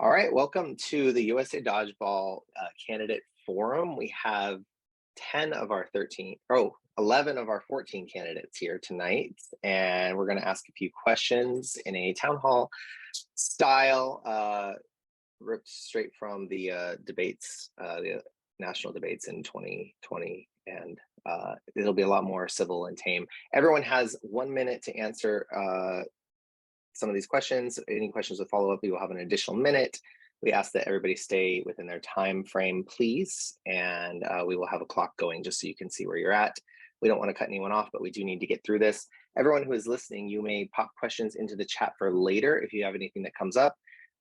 All right, welcome to the USA Dodgeball Candidate Forum. We have 10 of our 11 of our 14 candidates here tonight, and we're going to ask a few questions in a town hall style, ripped straight from the debates, the national debates in 2020, and it'll be a lot more civil and tame. Everyone has 1 minute to answer some of these questions. Any questions with follow-up, we will have an additional minute. We ask that everybody stay within their time frame, please, and we will have a clock going just so you can see where you're at. We don't want to cut anyone off, but we do need to get through this. Everyone who is listening, you may pop questions into the chat for later if you have anything that comes up.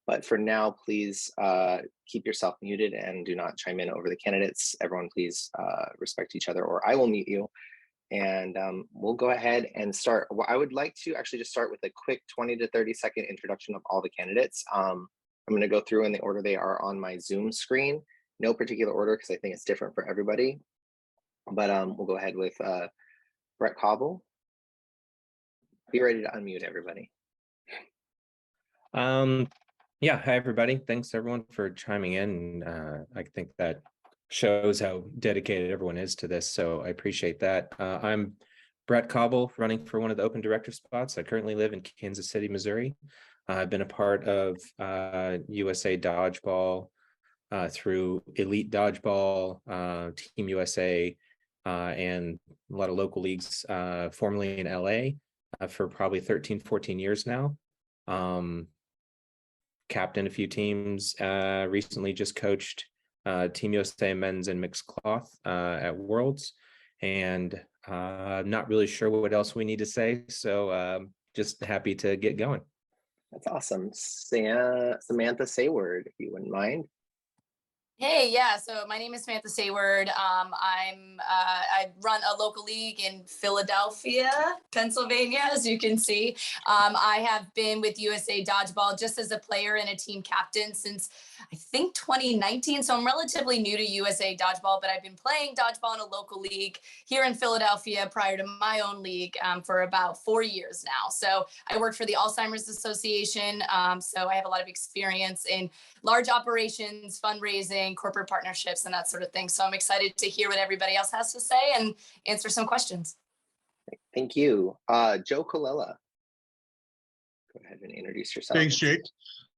But for now, please keep yourself muted and do not chime in over the candidates. Everyone, please respect each other, or I will mute you. And we'll go ahead and start. Well, I would like to actually just start with a quick 20 to 30-second introduction of all the candidates. I'm going to go through in the order they are on my Zoom screen. No particular order because I think it's different for everybody. But we'll go ahead with Brett Cobble. Be ready to unmute everybody. Yeah, hi everybody. Thanks everyone for chiming in. I think that shows how dedicated everyone is to this, so I appreciate that. I'm Brett Cobble, running for one of the open director spots. I currently live in Kansas City, Missouri. I've been a part of USA Dodgeball through Elite Dodgeball, Team USA, and a lot of local leagues, formerly in LA, for probably 13, 14 years now. Captained a few teams, recently just coached Team USA men's and mixed cloth at Worlds, and not really sure what else we need to say, so just happy to get going. That's awesome. Samantha Sayward, if you wouldn't mind. Hey, yeah, so my name is Samantha Sayward. I run a local league in Philadelphia, Pennsylvania, as you can see. I have been with USA Dodgeball just as a player and a team captain since I think 2019. So I'm relatively new to USA Dodgeball, but I've been playing dodgeball in a local league here in Philadelphia prior to my own league for about 4 years now. So I work for the Alzheimer's Association. So I have a lot of experience in large operations, fundraising, corporate partnerships, and that sort of thing. So I'm excited to hear what everybody else has to say and answer some questions. Thank you. Joe Colella. Go ahead and introduce yourself. Thanks, Jake.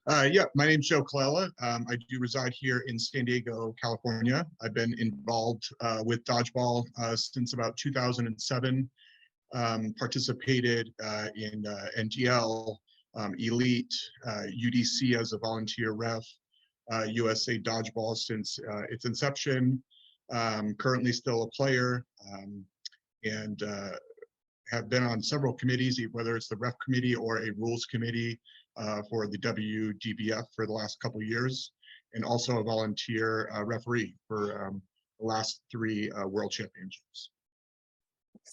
Yeah, my name's Joe Colella. I do reside here in San Diego, California. I've been involved with dodgeball since about 2007. Participated in NGL, Elite, UDC as a volunteer ref, USA Dodgeball since its inception. Currently still a player, and have been on several committees, whether it's the ref committee or a rules committee for the WDBF for the last couple of years, and also a volunteer referee for the last 3 world championships.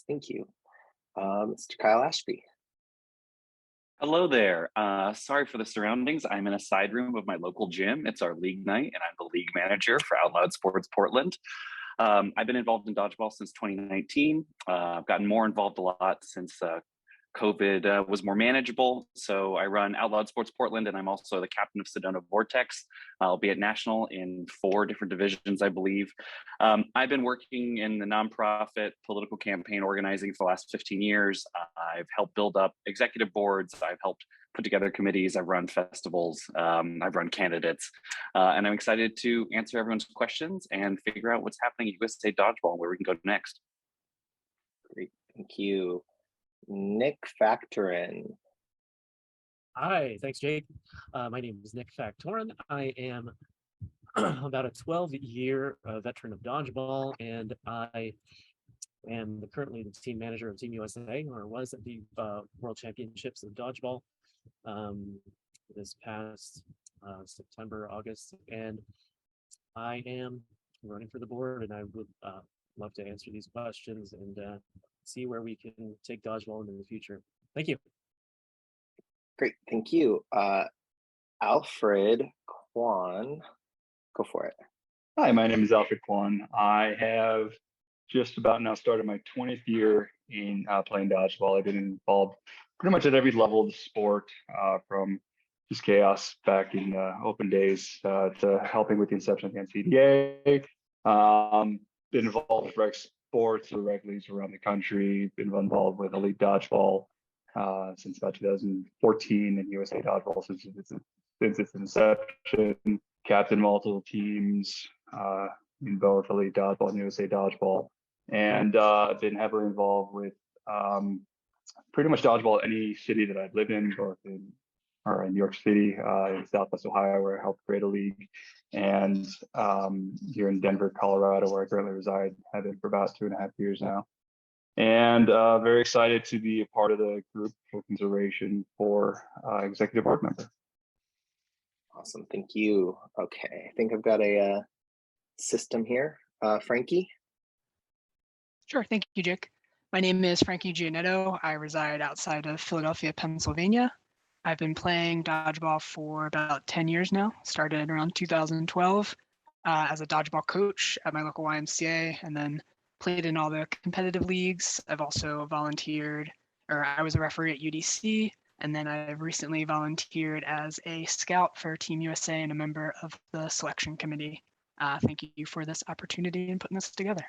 Thank you. Mr. Kyle Ashby. Hello there. Sorry for the surroundings. I'm in a side room of my local gym. It's our league night, and I'm the league manager for Out Loud Sports Portland. I've been involved in dodgeball since 2019. I've gotten more involved a lot since COVID was more manageable. So I run Out Loud Sports Portland, and I'm also the captain of Sedona Vortex. I'll be at national in 4 different divisions, I believe. I've been working in the nonprofit political campaign organizing for the last 15 years. I've helped build up executive boards. I've helped put together committees. I've run festivals. I've run candidates. And I'm excited to answer everyone's questions and figure out what's happening at USA Dodgeball, where we can go next. Great, thank you. Nick Factorin. Hi, thanks, Jake. My name is Nick Factorin. I am about a 12-year veteran of dodgeball, and I am currently the team manager of Team USA, or was at the World Championships of Dodgeball this past September, August, and I am running for the board, and I would love to answer these questions and see where we can take dodgeball in the future. Thank you. Great, thank you. Alfred Kwan, go for it. Hi, my name is Alfred Kwan. I have just about now started my 20th year in playing dodgeball. I've been involved pretty much at every level of the sport, from just chaos back in open days to helping with the inception of the NCDA. Been involved with rec sports or rec leagues around the country. Been involved with Elite Dodgeball since about 2014 and USA Dodgeball since its inception. Captain multiple teams in both Elite Dodgeball and USA Dodgeball, and been heavily involved with pretty much dodgeball any city that I've lived in, both in New York City, in Southwest Ohio, where I helped create a league, and here in Denver, Colorado, where I currently reside. I've been for about 2.5 years now, and very excited to be a part of the group for consideration for executive board member. Awesome, thank you. Okay, I think I've got a system here. Frankie? Sure, thank you, Jake. My name is Frankie Gianetto. I reside outside of Philadelphia, Pennsylvania. I've been playing dodgeball for about 10 years now. Started around 2012 as a dodgeball coach at my local YMCA, and then played in all the competitive leagues. I've also volunteered, or I was a referee at UDC, and then I've recently volunteered as a scout for Team USA and a member of the selection committee. Thank you for this opportunity and putting this together.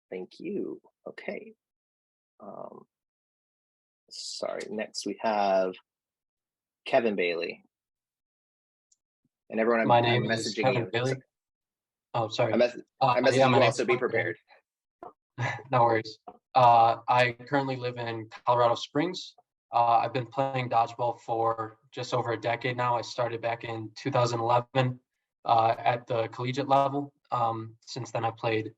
Thank you. Okay. Sorry, next we have Kevin Bailey. And everyone, My I'm name is messaging Kevin you. Bailey. Oh, sorry. I'm messaging yeah, you my also, name's be Kevin Bailey. prepared. No worries. I currently live in Colorado Springs. I've been playing dodgeball for just over a decade now. I started back in 2011 at the collegiate level. Since then, I played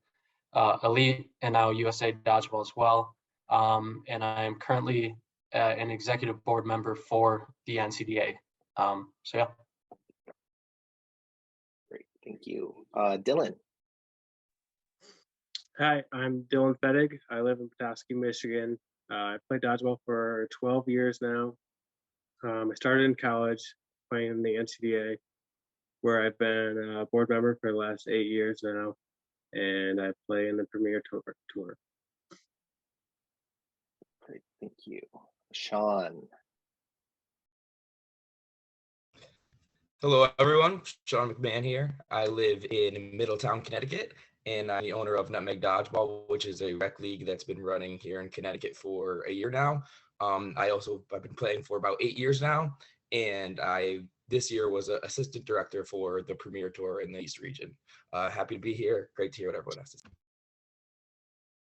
Elite and now USA Dodgeball as well. And I am currently an executive board member for the NCDA. So yeah. Great, thank you. Dylan. Hi, I'm Dylan Fettig. I live in Petoskey, Michigan. I played dodgeball for 12 years now. I started in college playing in the NCDA, where I've been a board member for the last 8 years now, and I play in the Premier Tour. Great, thank you. Sean. Hello, everyone. Sean McMahon here. I live in Middletown, Connecticut, and I'm the owner of Nutmeg Dodgeball, which is a rec league that's been running here in Connecticut for a year now. I've been playing for about 8 years now, and this year was an assistant director for the Premier Tour in the East region. Happy to be here. Great to hear what everyone has to say.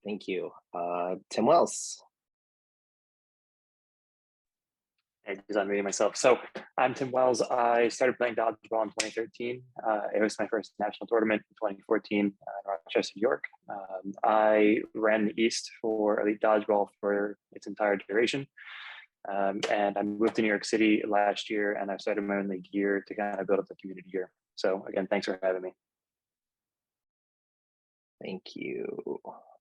Thank you. Tim Wells. Because I'm reading myself. So I'm Tim Wells. I started playing dodgeball in 2013. It was my first national tournament in 2014 in Rochester, New York. I ran the East for Elite Dodgeball for its entire duration. And I moved to New York City last year, and I started my own league here to kind of build up the community here. So again, thanks for having me. Thank you.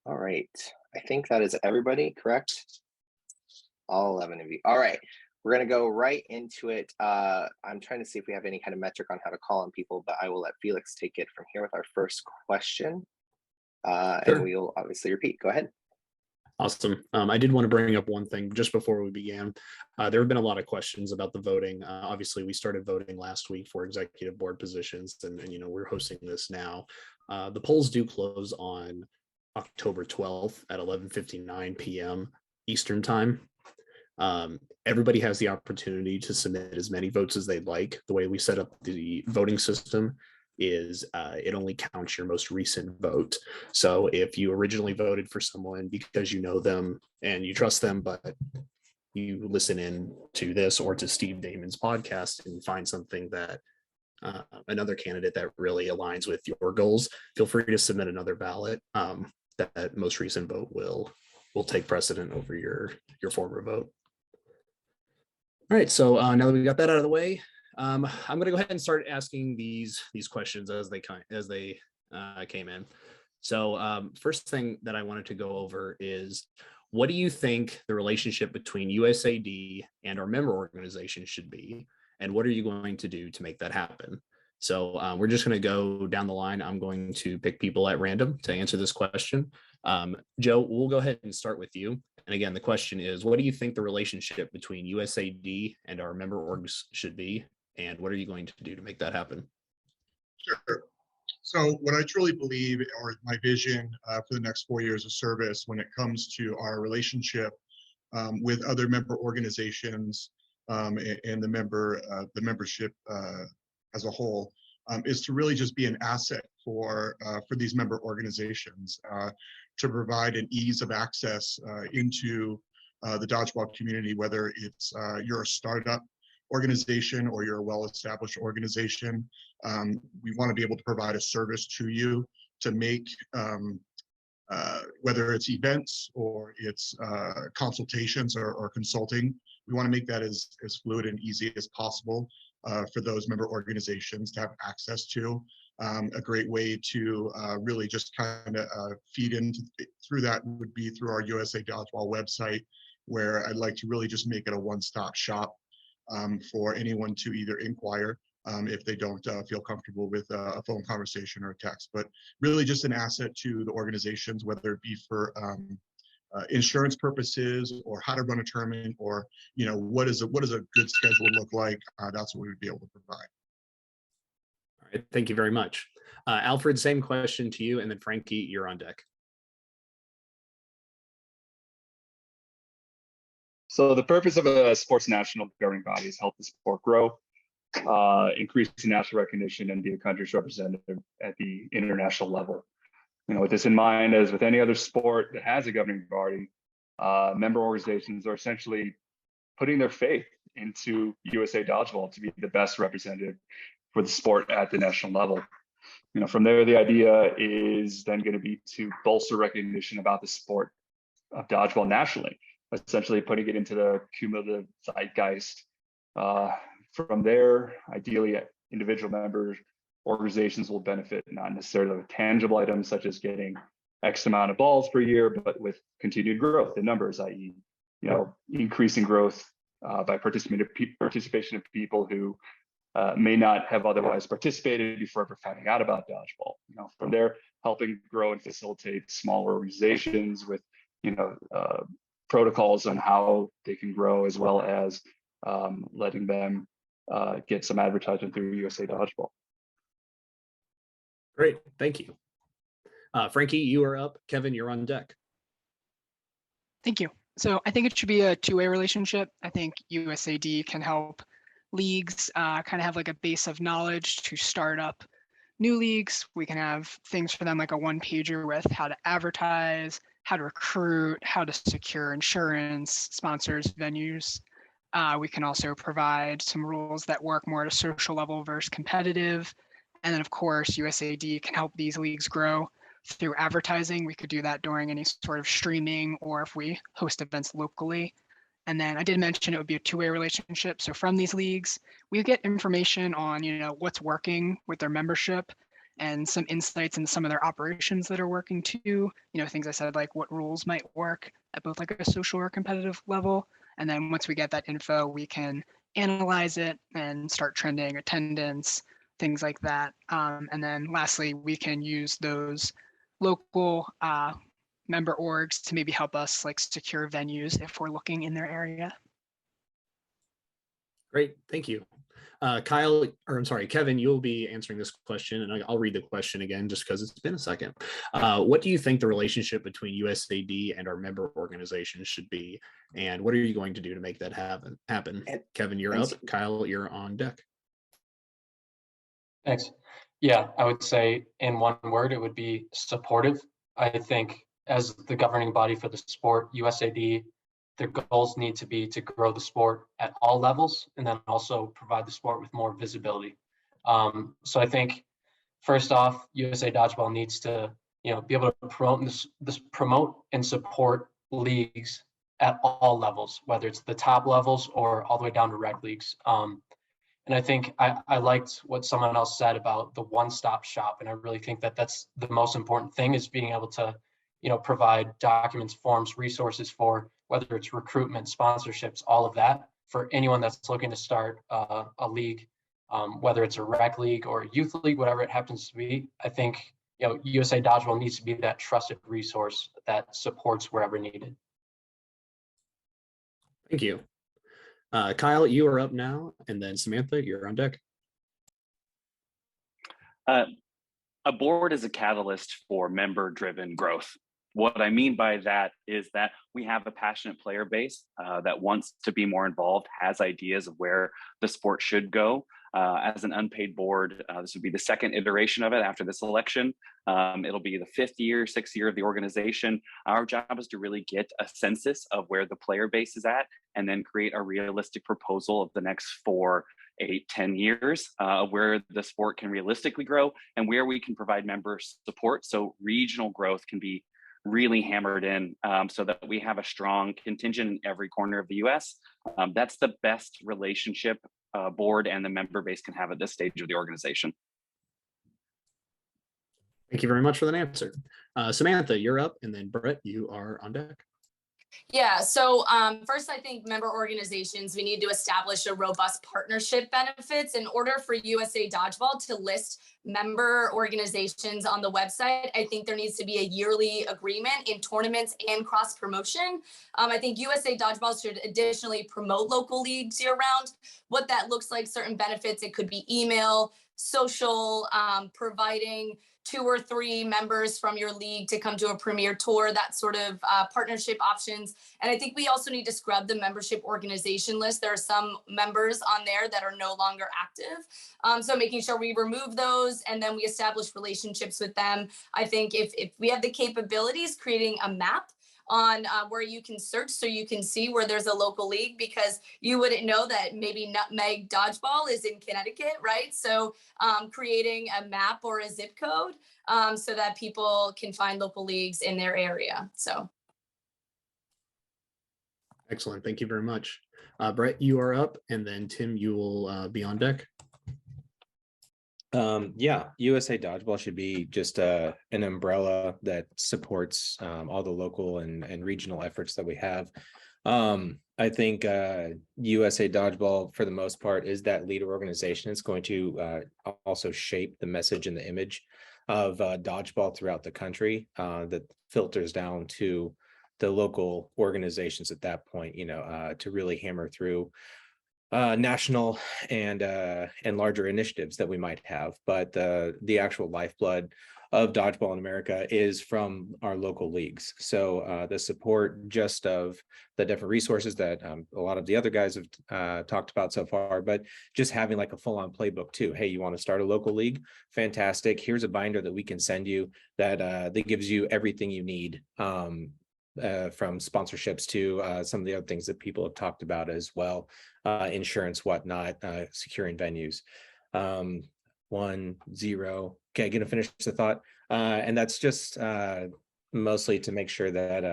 All right. I think that is everybody, correct? All 11 of you. All right. We're going to go right into it. I'm trying to see if we have any kind of metric on how to call on people, but I will let Felix take it from here with our first question. Sure. And we'll obviously repeat. Go ahead. Awesome. I did want to bring up one thing just before we began. There have been a lot of questions about the voting. Obviously, we started voting last week for executive board positions, and we're hosting this now. The polls do close on October 12th at 11:59 p.m. Eastern time. Everybody has the opportunity to submit as many votes as they'd like. The way we set up the voting system is it only counts your most recent vote. So if you originally voted for someone because you know them and you trust them, but you listen in to this or to Steve Damon's podcast and find something that another candidate that really aligns with your goals, feel free to submit another ballot. That most recent vote will take precedent over your former vote. All right, so now that we got that out of the way, I'm going to go ahead and start asking these questions as they came in. So first thing that I wanted to go over is, what do you think the relationship between USAD and our member organization should be, and what are you going to do to make that happen? So we're just going to go down the line. I'm going to pick people at random to answer this question. Joe, we'll go ahead and start with you. And again, the question is, what do you think the relationship between USAD and our member orgs should be? And what are you going to do to make that happen? Sure. So what I truly believe, or my vision for the next 4 years of service when it comes to our relationship with other member organizations and the membership as a whole, is to really just be an asset for these member organizations, to provide an ease of access into the dodgeball community, whether it's you're a startup organization or you're a well-established organization. We want to be able to provide a service to you to make whether it's events or it's consultations or consulting. We want to make that as fluid and easy as possible for those member organizations to have access to. A great way to really just kind of feed into through that would be through our USA Dodgeball website, where I'd like to really just make it a one-stop shop for anyone to either inquire if they don't feel comfortable with a phone conversation or a text, but really just an asset to the organizations, whether it be for insurance purposes or how to run a tournament, or what does a good schedule look like. That's what we would be able to provide. All right, thank you very much. Alfred, same question to you, and then Frankie, you're on deck. So the purpose of a sports national governing body is help the sport grow, increase national recognition, and be a country's representative at the international level. With this in mind, as with any other sport that has a governing body, member organizations are essentially putting their faith into USA Dodgeball to be the best representative for the sport at the national level. From there, the idea is then going to be to bolster recognition about the sport of dodgeball nationally, essentially putting it into the cumulative zeitgeist. From there, ideally, individual members, organizations will benefit not necessarily with tangible items such as getting X amount of balls per year, but with continued growth in numbers, i.e., increasing growth by participation of people who may not have otherwise participated before ever finding out about dodgeball. From there, helping grow and facilitate smaller organizations with protocols on how they can grow, as well as letting them get some advertisement through USA Dodgeball. Great, thank you. Frankie, you are up. Kevin, you're on deck. Thank you. So I think it should be a two-way relationship. I think USAD can help leagues kind of have like a base of knowledge to start up new leagues. We can have things for them like a one-pager with how to advertise, how to recruit, how to secure insurance, sponsors, venues. We can also provide some rules that work more at a social level versus competitive. And then of course, USAD can help these leagues grow through advertising. We could do that during any sort of streaming or if we host events locally. And then I did mention it would be a two-way relationship. So from these leagues, we get information on, what's working with their membership and some insights into some of their operations that are working too. Things I said, like what rules might work at both like a social or competitive level. And then once we get that info, we can analyze it and start trending attendance, things like that. And then lastly, we can use those local member orgs to maybe help us like secure venues if we're looking in their area. Great, thank you. Kevin, you'll be answering this question, and I'll read the question again just because it's been a second. What do you think the relationship between USAD and our member organizations should be, and what are you going to do to make that happen? Kevin, you're up. Kyle, you're on deck. Thanks. Yeah, I would say in one word, it would be supportive. I think as the governing body for the sport, USAD, their goals need to be to grow the sport at all levels and then also provide the sport with more visibility. So I think first off, USA Dodgeball needs to be able to promote and support leagues at all levels, whether it's the top levels or all the way down to rec leagues. And I think I liked what someone else said about the one-stop shop. And I really think that that's the most important thing, is being able to, provide documents, forms, resources for whether it's recruitment, sponsorships, all of that for anyone that's looking to start a league, whether it's a rec league or a youth league, whatever it happens to be. I think, USA Dodgeball needs to be that trusted resource that supports wherever needed. Thank you. Kyle, you are up now, and then Samantha, you're on deck. A board is a catalyst for member-driven growth. What I mean by that is that we have a passionate player base that wants to be more involved, has ideas of where the sport should go. As an unpaid board, this would be the second iteration of it after this election. It'll be the 6th year of the organization. Our job is to really get a census of where the player base is at and then create a realistic proposal of the next 4, 8, 10 years where the sport can realistically grow and where we can provide member support so regional growth can be really hammered in so that we have a strong contingent in every corner of the US. That's the best relationship board and the member base can have at this stage of the organization. Thank you very much for that answer. Samantha, you're up, and then Brett, you are on deck. Yeah, so first, I think member organizations, we need to establish a robust partnership benefits in order for USA Dodgeball to list member organizations on the website. I think there needs to be a yearly agreement in tournaments and cross promotion. I think USA Dodgeball should additionally promote local leagues year round. What that looks like, certain benefits, it could be email, social, providing 2 or 3 members from your league to come to a premier tour, that sort of partnership options. And I think we also need to scrub the membership organization list. There are some members on there that are no longer active. So making sure we remove those and then we establish relationships with them. I think if we have the capabilities, creating a map on where you can search so you can see where there's a local league, because you wouldn't know that maybe Nutmeg Dodgeball is in Connecticut, right? So creating a map or a zip code so that people can find local leagues in their area. So. Excellent. Thank you very much. Brett, you are up, and then Tim, you will be on deck. Yeah, USA Dodgeball should be just an umbrella that supports all the local and regional efforts that we have. I think USA Dodgeball, for the most part, is that leader organization. It's going to also shape the message and the image of dodgeball throughout the country that filters down to the local organizations at that point, to really hammer through national and larger initiatives that we might have. But the actual lifeblood of dodgeball in America is from our local leagues. So the support just of the different resources that a lot of the other guys have talked about so far, but just having like a full-on playbook too. Hey, you want to start a local league? Fantastic. Here's a binder that we can send you that gives you everything you need. From sponsorships to some of the other things that people have talked about as well, insurance, whatnot, securing venues. 1, 0. Okay, gonna finish the thought, and that's just mostly to make sure that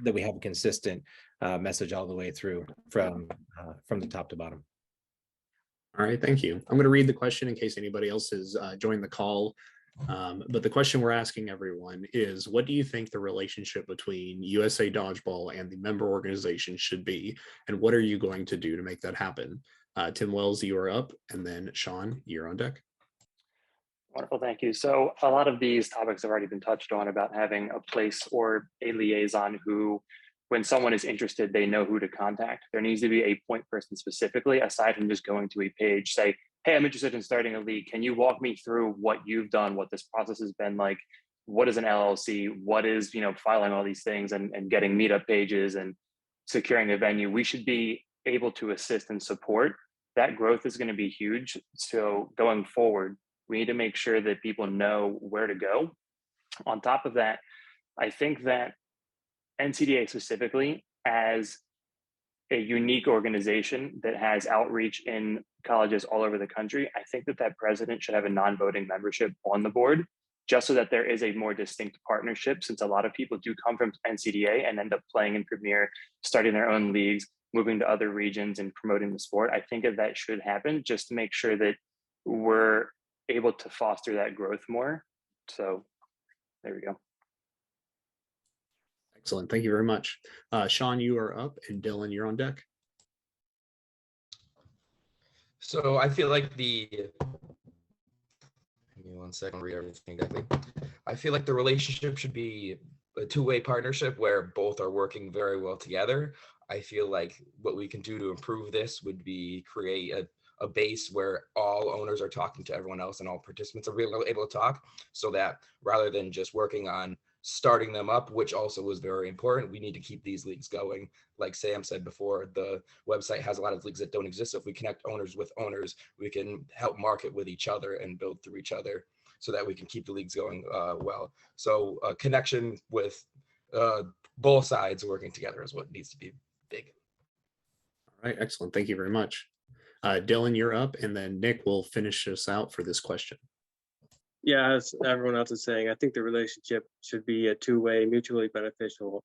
that we have a consistent message all the way through from the top to bottom. All right, thank you. I'm going to read the question in case anybody else has joined the call. But the question we're asking everyone is, what do you think the relationship between USA Dodgeball and the member organization should be? And what are you going to do to make that happen? Tim Wells, you are up. And then Sean, you're on deck. Wonderful, thank you. So a lot of these topics have already been touched on about having a place or a liaison who, when someone is interested, they know who to contact. There needs to be a point person specifically, aside from just going to a page, say, hey, I'm interested in starting a league. Can you walk me through what you've done, what this process has been like? What is an LLC? What is, filing all these things and getting meetup pages and securing a venue? We should be able to assist and support. That growth is going to be huge. So going forward, we need to make sure that people know where to go. On top of that, I think that NCDA specifically, as a unique organization that has outreach in colleges all over the country, I think that president should have a non-voting membership on the board, just so that there is a more distinct partnership, since a lot of people do come from NCDA and end up playing in Premier, starting their own leagues, moving to other regions and promoting the sport. I think that should happen just to make sure that we're able to foster that growth more. So there we go. Excellent. Thank you very much. Sean, you are up, and Dylan, you're on deck. So I feel like give me 1 second, read everything exactly. I feel like the relationship should be a two-way partnership where both are working very well together. I feel like what we can do to improve this would be create a base where all owners are talking to everyone else and all participants are really able to talk, so that rather than just working on starting them up, which also was very important, we need to keep these leagues going. Like Sam said before, the website has a lot of leagues that don't exist. So if we connect owners with owners, we can help market with each other and build through each other so that we can keep the leagues going well. So a connection with both sides working together is what needs to be big. All right, excellent. Thank you very much. Dylan, you're up, and then Nick will finish us out for this question. Yeah, as everyone else is saying, I think the relationship should be a two-way, mutually beneficial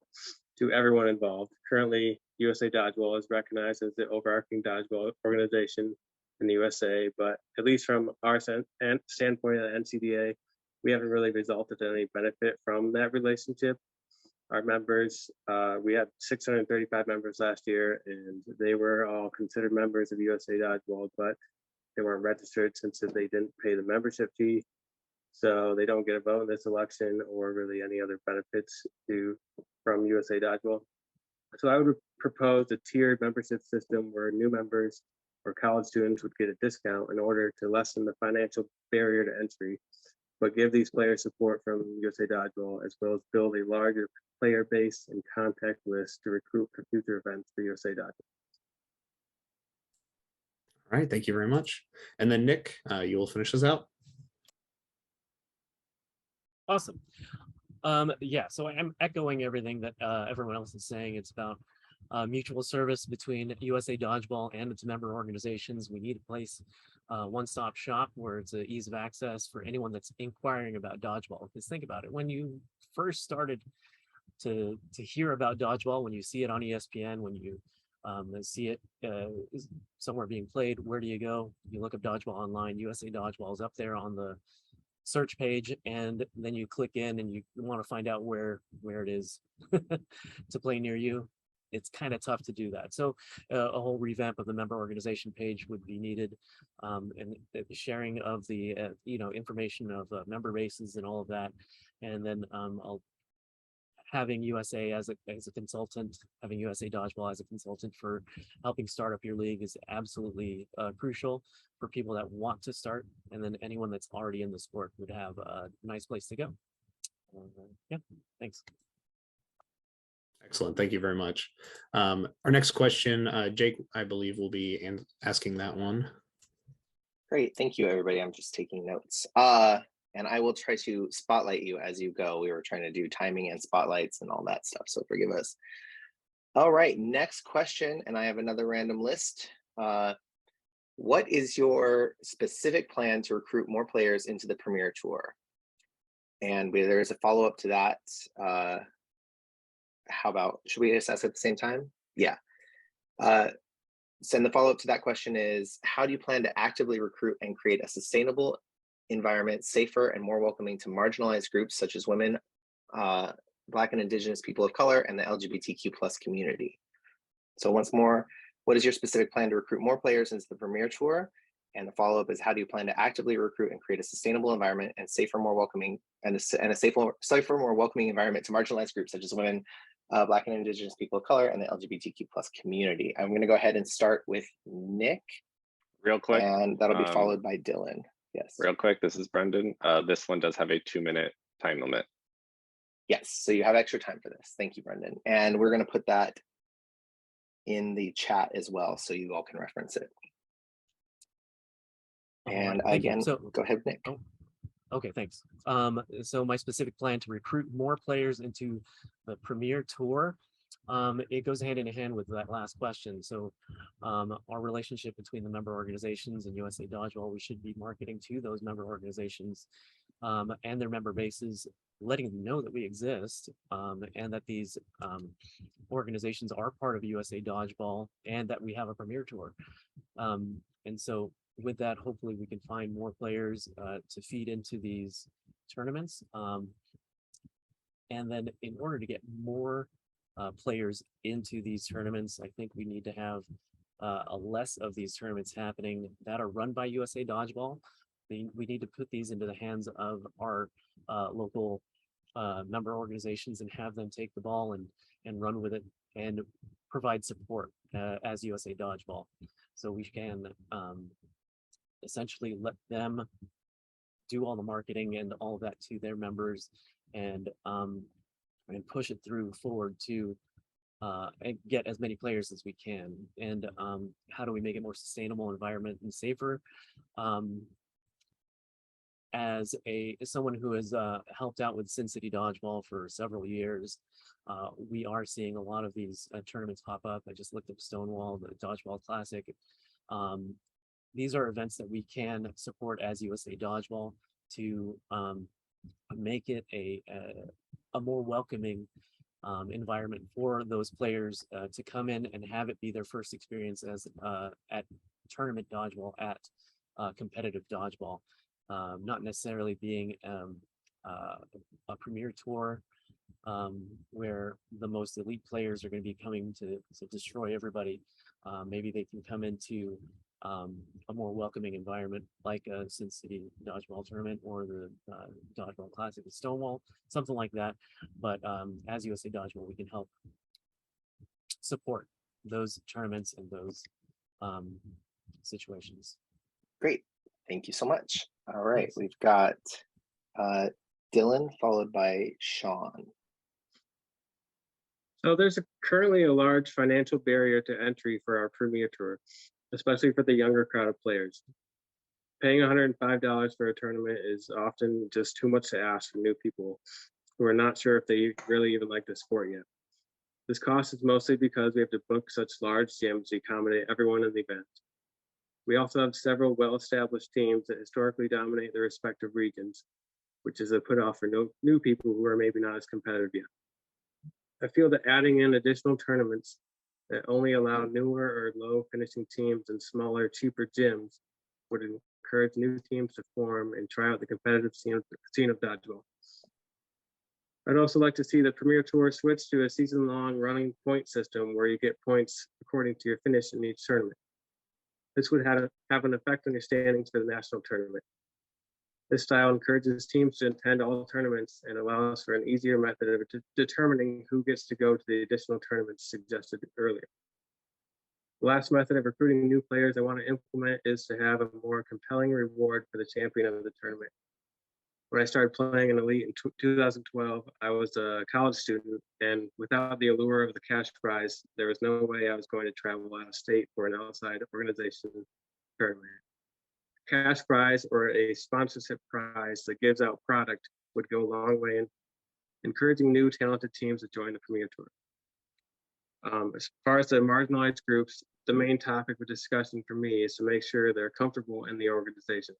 to everyone involved. Currently, USA Dodgeball is recognized as the overarching dodgeball organization in the USA, but at least from our standpoint at NCDA, we haven't really resulted in any benefit from that relationship. Our members, we had 635 members last year, and they were all considered members of USA Dodgeball, but they weren't registered since they didn't pay the membership fee. So they don't get a vote in this election or really any other benefits from USA Dodgeball. So I would propose a tiered membership system where new members or college students would get a discount in order to lessen the financial barrier to entry, but give these players support from USA Dodgeball, as well as build a larger player base and contact list to recruit for future events for USA Dodgeball. All right, thank you very much. And then Nick, you will finish us out. Awesome. Yeah, so I'm echoing everything that everyone else is saying. It's about mutual service between USA Dodgeball and its member organizations. We need a place, one-stop shop where it's an ease of access for anyone that's inquiring about dodgeball. Because think about it, when you first started to hear about dodgeball, when you see it on ESPN, when you see it somewhere being played, where do you go? You look up dodgeball online. USA Dodgeball is up there on the search page, and then you click in and you want to find out where it is to play near you. It's kind of tough to do that. So a whole revamp of the member organization page would be needed, and the sharing of the information of member bases and all of that. And then having USA as a consultant, having USA Dodgeball as a consultant for helping start up your league is absolutely crucial for people that want to start, and then anyone that's already in the sport would have a nice place to go. Yeah, thanks. Excellent, thank you very much. Our next question, Jake, I believe, will be asking that one. Great, thank you, everybody. I'm just taking notes. And I will try to spotlight you as you go. We were trying to do timing and spotlights and all that stuff, so forgive us. All right, next question, and I have another random list. What is your specific plan to recruit more players into the Premier Tour? And there's a follow-up to that. How about, should we just ask at the same time? Yeah. So the follow-up to that question is, how do you plan to actively recruit and create a sustainable environment, safer and more welcoming to marginalized groups such as women, Black and Indigenous people of color, and the LGBTQ+ community? So once more, what is your specific plan to recruit more players into the Premier Tour? And the follow-up is, how do you plan to actively recruit and create a sustainable environment and safer, more welcoming, and a safer, more welcoming environment to marginalized groups such as women, Black and Indigenous people of color, and the LGBTQ+ community? I'm going to go ahead and start with Nick. Real quick. And that'll be followed by Dylan. Yes. Real quick, this is Brendan. This one does have a 2-minute time limit. Yes, so you have extra time for this. Thank you, Brendan. And we're going to put that in the chat as well, so you all can reference it. And again, go ahead, Nick. Oh, okay, thanks. So my specific plan to recruit more players into the Premier Tour, it goes hand in hand with that last question. So our relationship between the member organizations and USA Dodgeball, we should be marketing to those member organizations and their member bases, letting them know that we exist, and that these organizations are part of USA Dodgeball and that we have a Premier Tour. And so with that, hopefully we can find more players to feed into these tournaments. And then in order to get more players into these tournaments, I think we need to have less of these tournaments happening that are run by USA Dodgeball. We need to put these into the hands of our local member organizations and have them take the ball and run with it. And provide support as USA Dodgeball. So we can essentially let them do all the marketing and all of that to their members, and push it through forward to and get as many players as we can. And how do we make it more sustainable environment and safer? As someone who has helped out with Sin City Dodgeball for several years, we are seeing a lot of these tournaments pop up. I just looked up Stonewall, the Dodgeball Classic. These are events that we can support as USA Dodgeball to make it a more welcoming environment for those players to come in and have it be their first experience as at tournament dodgeball, at competitive dodgeball, not necessarily being a premier tour where the most elite players are going to be coming to destroy everybody. Maybe they can come into a more welcoming environment like a Sin City Dodgeball tournament or the Dodgeball Classic with Stonewall, something like that. But as USA Dodgeball, we can help support those tournaments and those situations. Great. Thank you so much. All right. We've got Dylan followed by Sean. So there's currently a large financial barrier to entry for our Premier Tour, especially for the younger crowd of players. Paying $105 for a tournament is often just too much to ask for new people who are not sure if they really even like the sport yet. This cost is mostly because we have to book such large gyms to accommodate everyone in the event. We also have several well-established teams that historically dominate their respective regions, which is a put-off for new people who are maybe not as competitive yet. I feel that adding in additional tournaments that only allow newer or low finishing teams in smaller, cheaper gyms would encourage new teams to form and try out the competitive scene of dodgeball. I'd also like to see the Premier Tour switch to a season-long running point system where you get points according to your finish in each tournament. This would have an effect on your standings for the national tournament. This style encourages teams to attend all tournaments and allows for an easier method of determining who gets to go to the additional tournaments suggested earlier. The last method of recruiting new players I want to implement is to have a more compelling reward for the champion of the tournament. When I started playing in Elite in 2012, I was a college student, and without the allure of the cash prize, there was no way I was going to travel out of state for an outside organization tournament. Cash prize or a sponsorship prize that gives out product would go a long way in encouraging new talented teams to join the Premier Tour. As far as the marginalized groups, the main topic of discussion for me is to make sure they're comfortable in the organization.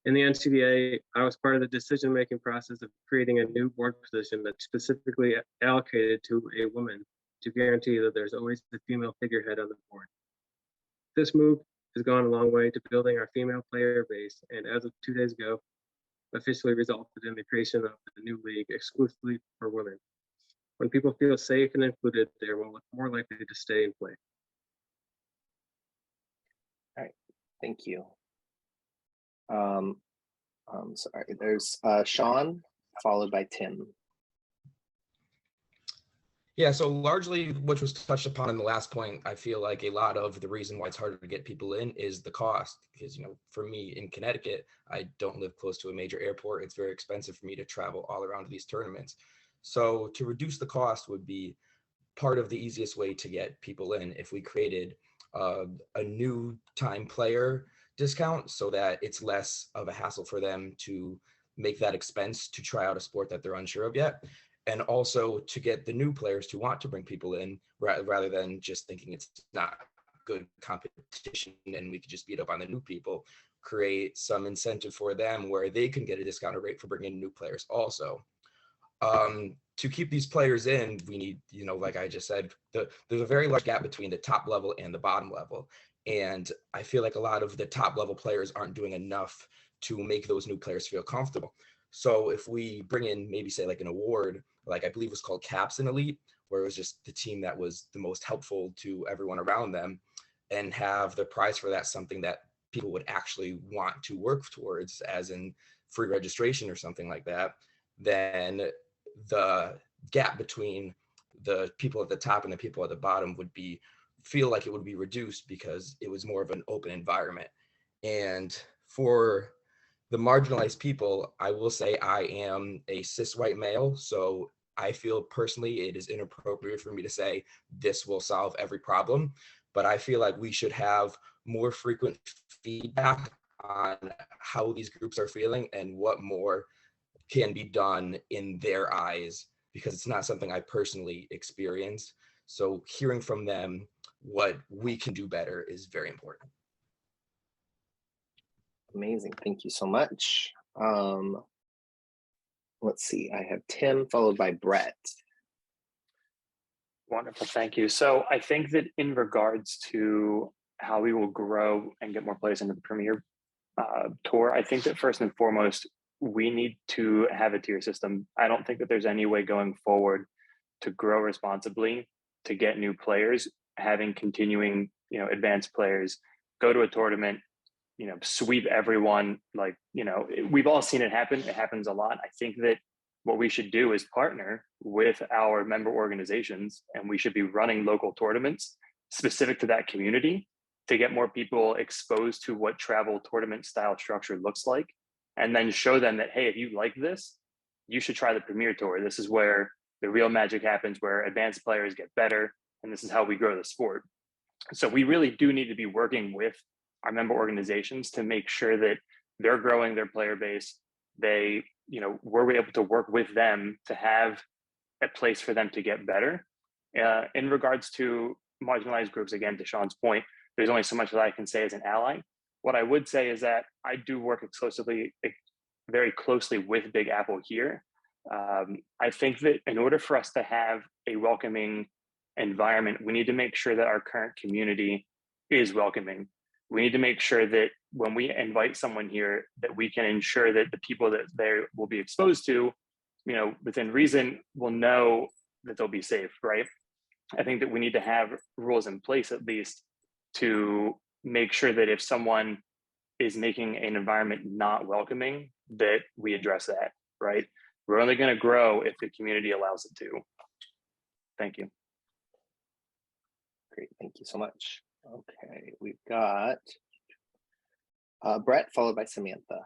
In the NCDA, I was part of the decision-making process of creating a new board position that's specifically allocated to a woman to guarantee that there's always a female figurehead on the board. This move has gone a long way to building our female player base, and as of 2 days ago, officially resulted in the creation of the new league exclusively for women. When people feel safe and included, they're more likely to stay and play. All right, thank you. Sorry, there's Sean followed by Tim. Yeah, so largely which was touched upon in the last point, I feel like a lot of the reason why it's harder to get people in is the cost. Because, you know, for me in Connecticut, I don't live close to a major airport. It's very expensive for me to travel all around these tournaments. So to reduce the cost would be part of the easiest way to get people in if we created a new time player discount so that it's less of a hassle for them to make that expense to try out a sport that they're unsure of yet. And also to get the new players to want to bring people in rather than just thinking it's not good competition and we could just beat up on the new people, create some incentive for them where they can get a discounted rate for bringing in new players also. To keep these players in, we need, you know, like I just said, there's a very large gap between the top level and the bottom level. And I feel like a lot of the top level players aren't doing enough to make those new players feel comfortable. So if we bring in maybe say like an award, like I believe it was called Caps in Elite, where it was just the team that was the most helpful to everyone around them, and have the prize for that something that people would actually want to work towards, as in free registration or something like that, then the gap between the people at the top and the people at the bottom would feel like it would be reduced because it was more of an open environment. And for the marginalized people, I will say I am a cis white male, so I feel personally it is inappropriate for me to say this will solve every problem, but I feel like we should have more frequent feedback on how these groups are feeling and what more can be done in their eyes, because it's not something I personally experience. So hearing from them what we can do better is very important. Amazing. Thank you so much. Let's see. I have Tim followed by Brett. Wonderful. Thank you. So I think that in regards to how we will grow and get more players into the Premier Tour, I think that first and foremost, we need to have a tier system. I don't think that there's any way going forward to grow responsibly, to get new players, having continuing, advanced players go to a tournament, sweep everyone. Like, we've all seen it happen. It happens a lot. I think that what we should do is partner with our member organizations, and we should be running local tournaments specific to that community to get more people exposed to what travel tournament style structure looks like, and then show them that, hey, if you like this, you should try the Premier Tour. This is where the real magic happens, where advanced players get better, and this is how we grow the sport. So we really do need to be working with our member organizations to make sure that they're growing their player base. They, we're able to work with them to have a place for them to get better. In regards to marginalized groups, again, to Sean's point, there's only so much that I can say as an ally. What I would say is that I do work very closely with Big Apple here. I think that in order for us to have a welcoming environment, we need to make sure that our current community is welcoming. We need to make sure that when we invite someone here, that we can ensure that the people that they will be exposed to, within reason, will know that they'll be safe, right? I think that we need to have rules in place at least to make sure that if someone is making an environment not welcoming, that we address that, right? We're only going to grow if the community allows it to. Thank you. Great, thank you so much. Okay, we've got Brett followed by Samantha.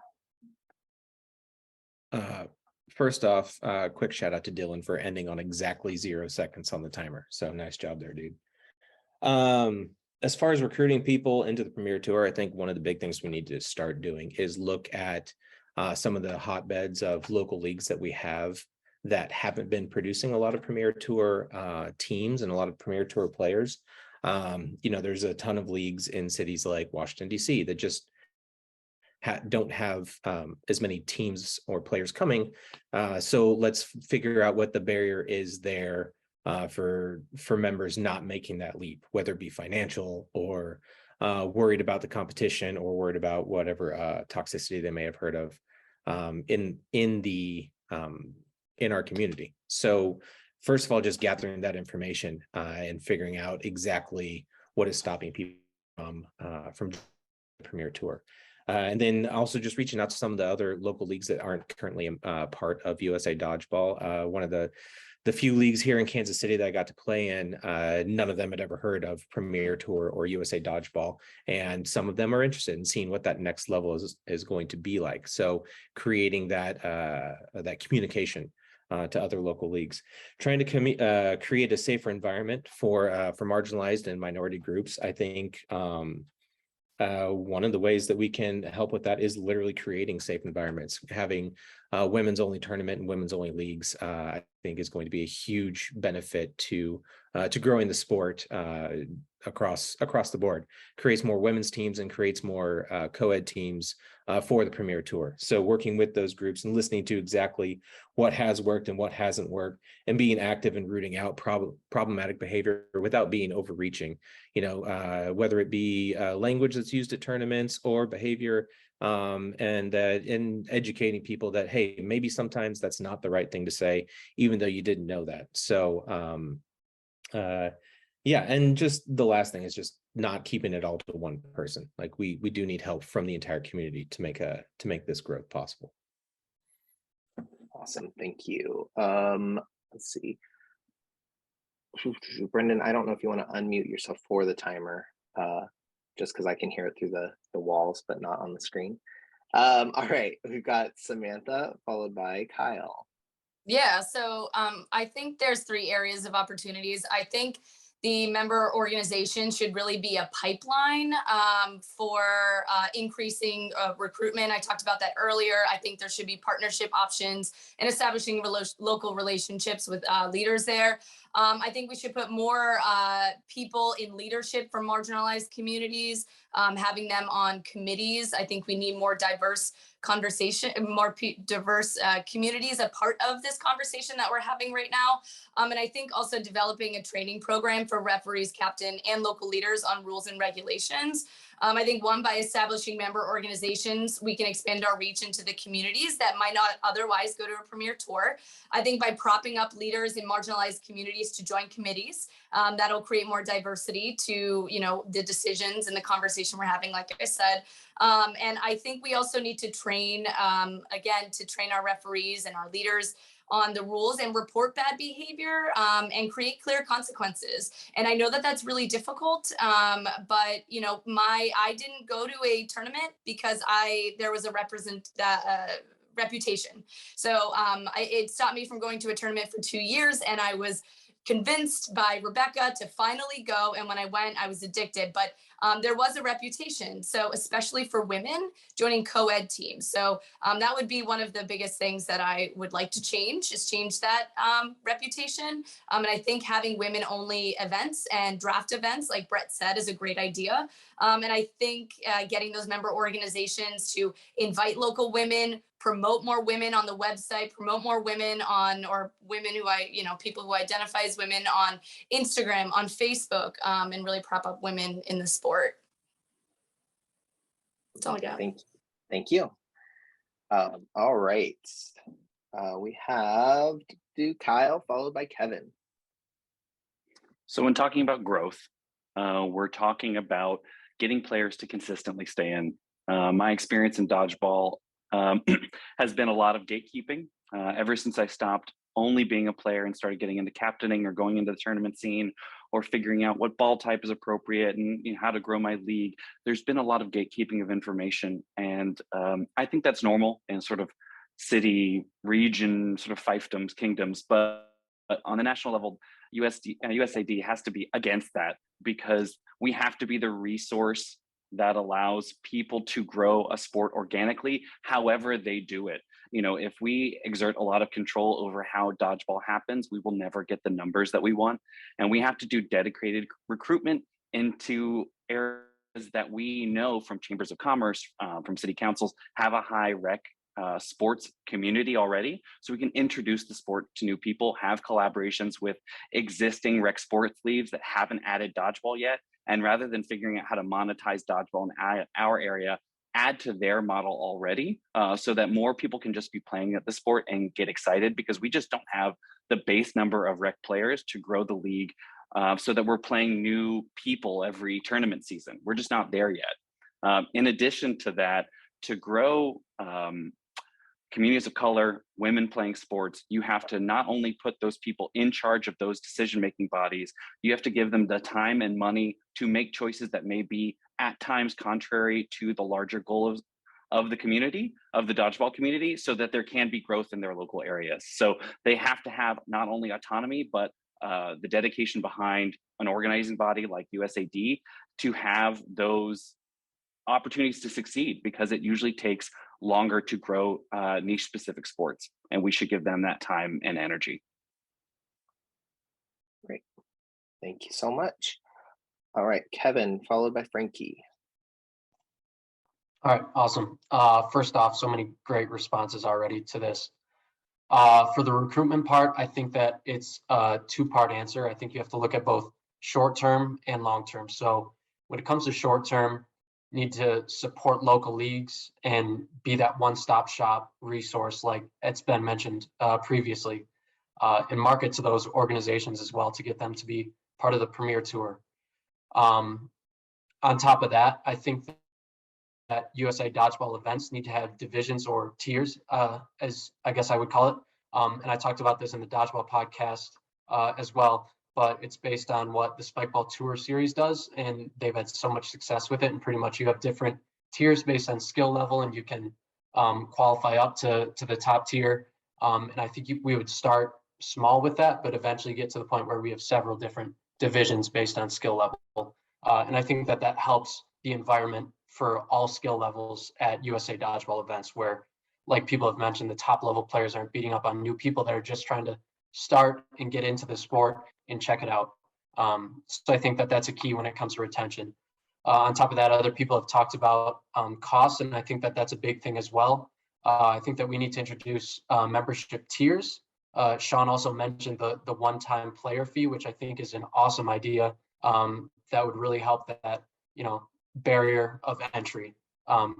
First off, quick shout out to Dylan for ending on exactly 0 seconds on the timer. So nice job there, dude. As far as recruiting people into the Premier Tour, I think one of the big things we need to start doing is look at some of the hotbeds of local leagues that we have that haven't been producing a lot of Premier Tour teams and a lot of Premier Tour players. There's a ton of leagues in cities like Washington, D.C. that just don't have as many teams or players coming. So let's figure out what the barrier is there for members not making that leap, whether it be financial or worried about the competition or worried about whatever toxicity they may have heard of in our community. So first of all, just gathering that information and figuring out exactly what is stopping people from the Premier Tour. And then also just reaching out to some of the other local leagues that aren't currently part of USA Dodgeball. One of the few leagues here in Kansas City that I got to play in, none of them had ever heard of Premier Tour or USA Dodgeball. And some of them are interested in seeing what that next level is going to be like. So creating that communication to other local leagues, trying to create a safer environment for marginalized and minority groups. I think one of the ways that we can help with that is literally creating safe environments. Having women's only tournament and women's only leagues, I think is going to be a huge benefit to growing the sport across the board. Creates more women's teams and creates more co-ed teams for the Premier Tour. So working with those groups and listening to exactly what has worked and what hasn't worked, and being active and rooting out problematic behavior without being overreaching. Whether it be language that's used at tournaments or behavior, and in educating people that, hey, maybe sometimes that's not the right thing to say, even though you didn't know that. So yeah, and just the last thing is just not keeping it all to one person. Like we do need help from the entire community to make this growth possible. Awesome, thank you. Let's see. Brendan, I don't know if you want to unmute yourself for the timer, just because I can hear it through the walls, but not on the screen. All right, we've got Samantha followed by Kyle. Yeah, so I think there's 3 areas of opportunities. I think the member organization should really be a pipeline for increasing recruitment. I talked about that earlier. I think there should be partnership options and establishing local relationships with leaders there. I think we should put more people in leadership from marginalized communities, having them on committees. I think we need more diverse conversation, more diverse communities a part of this conversation that we're having right now. And I think also developing a training program for referees, captain, and local leaders on rules and regulations. I think by establishing member organizations, we can expand our reach into the communities that might not otherwise go to a premier tour. I think by propping up leaders in marginalized communities to join committees, that'll create more diversity to, the decisions and the conversation we're having, like I said. And I think we also need to train our referees and our leaders on the rules and report bad behavior and create clear consequences. And I know that that's really difficult, but I didn't go to a tournament because there was a reputation. So it stopped me from going to a tournament for 2 years, and I was convinced by Rebecca to finally go. And when I went, I was addicted, but there was a reputation. So especially for women joining co-ed teams. So that would be one of the biggest things that I would like to change that reputation. And I think having women only events and draft events, like Brett said, is a great idea. And I think getting those member organizations to invite local women, promote more women on the website, promote more women or women people who identify as women on Instagram, on Facebook, and really prop up women in the sport. That's all I got. Thank you. All right. We have Kyle followed by Kevin. So when talking about growth, we're talking about getting players to consistently stay in. My experience in dodgeball has been a lot of gatekeeping. Ever since I stopped only being a player and started getting into captaining or going into the tournament scene or figuring out what ball type is appropriate and how to grow my league, there's been a lot of gatekeeping of information. And I think that's normal in sort of city, region, sort of fiefdoms, kingdoms. But on the national level, USAD has to be against that, because we have to be the resource that allows people to grow a sport organically, however they do it. If we exert a lot of control over how dodgeball happens, we will never get the numbers that we want. And we have to do dedicated recruitment into areas that we know from chambers of commerce, from city councils, have a high rec sports community already. So we can introduce the sport to new people, have collaborations with existing rec sports leagues that haven't added dodgeball yet. And rather than figuring out how to monetize dodgeball in our area, add to their model already, so that more people can just be playing at the sport and get excited, because we just don't have the base number of rec players to grow the league, so that we're playing new people every tournament season. We're just not there yet. In addition to that, to grow communities of color, women playing sports, you have to not only put those people in charge of those decision-making bodies, you have to give them the time and money to make choices that may be at times contrary to the larger goals of the community, of the dodgeball community, so that there can be growth in their local areas. So they have to have not only autonomy, but the dedication behind an organizing body like USAD to have those opportunities to succeed, because it usually takes longer to grow niche specific sports, and we should give them that time and energy. Great. Thank you so much. All right, Kevin, followed by Frankie. All right, awesome. First off, so many great responses already to this. For the recruitment part, I think that it's a 2-part answer. I think you have to look at both short-term and long-term. So when it comes to short-term, you need to support local leagues and be that one-stop shop resource, like it's been mentioned previously, and market to those organizations as well to get them to be part of the Premier Tour. On top of that, I think that USA Dodgeball events need to have divisions or tiers, as I guess I would call it. And I talked about this in the Dodgeball podcast as well. but it's based on what the Spikeball Tour series does, and they've had so much success with it. And pretty much you have different tiers based on skill level, and you can qualify up to the top tier. And I think we would start small with that, but eventually get to the point where we have several different divisions based on skill level. And I think that that helps the environment for all skill levels at USA Dodgeball events, where, like people have mentioned, the top level players aren't beating up on new people that are just trying to start and get into the sport and check it out. So I think that that's a key when it comes to retention. On top of that, other people have talked about costs, and I think that that's a big thing as well. I think that we need to introduce membership tiers. Sean also mentioned the one-time player fee, which I think is an awesome idea. That would really help that, barrier of entry.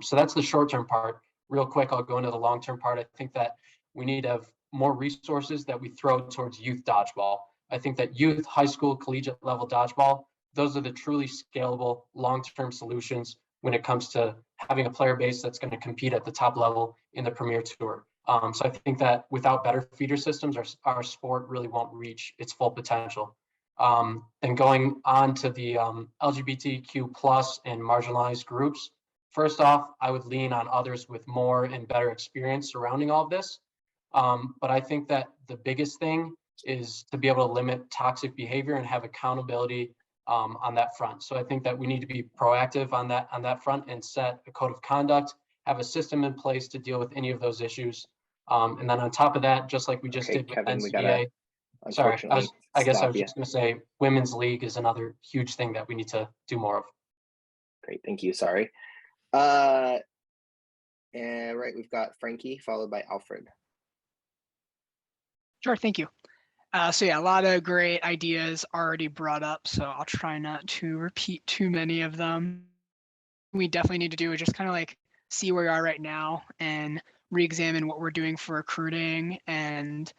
So that's the short-term part. Real quick, I'll go into the long-term part. I think that we need to have more resources that we throw towards youth dodgeball. I think that youth, high school, collegiate level dodgeball, those are the truly scalable long-term solutions when it comes to having a player base that's going to compete at the top level in the Premier Tour. So I think that without better feeder systems, our sport really won't reach its full potential. And going on to the LGBTQ plus and marginalized groups, first off, I would lean on others with more and better experience surrounding all of this. But I think that the biggest thing is to be able to limit toxic behavior and have accountability on that front. So I think that we need to be proactive on that front and set a code of conduct, have a system in place to deal with any of those issues. And then on top of that, just like we just did with Kevin, NCDA, we gotta unfortunately I guess I was stop you. just going to say women's league is another huge thing that we need to do more of. Great, thank you. Sorry. And right, we've got Frankie followed by Alfred. Sure, thank you. So yeah, a lot of great ideas already brought up, so I'll try not to repeat too many of them. We definitely need to do is just kind of like see where we are right now and re-examine what we're doing for recruiting and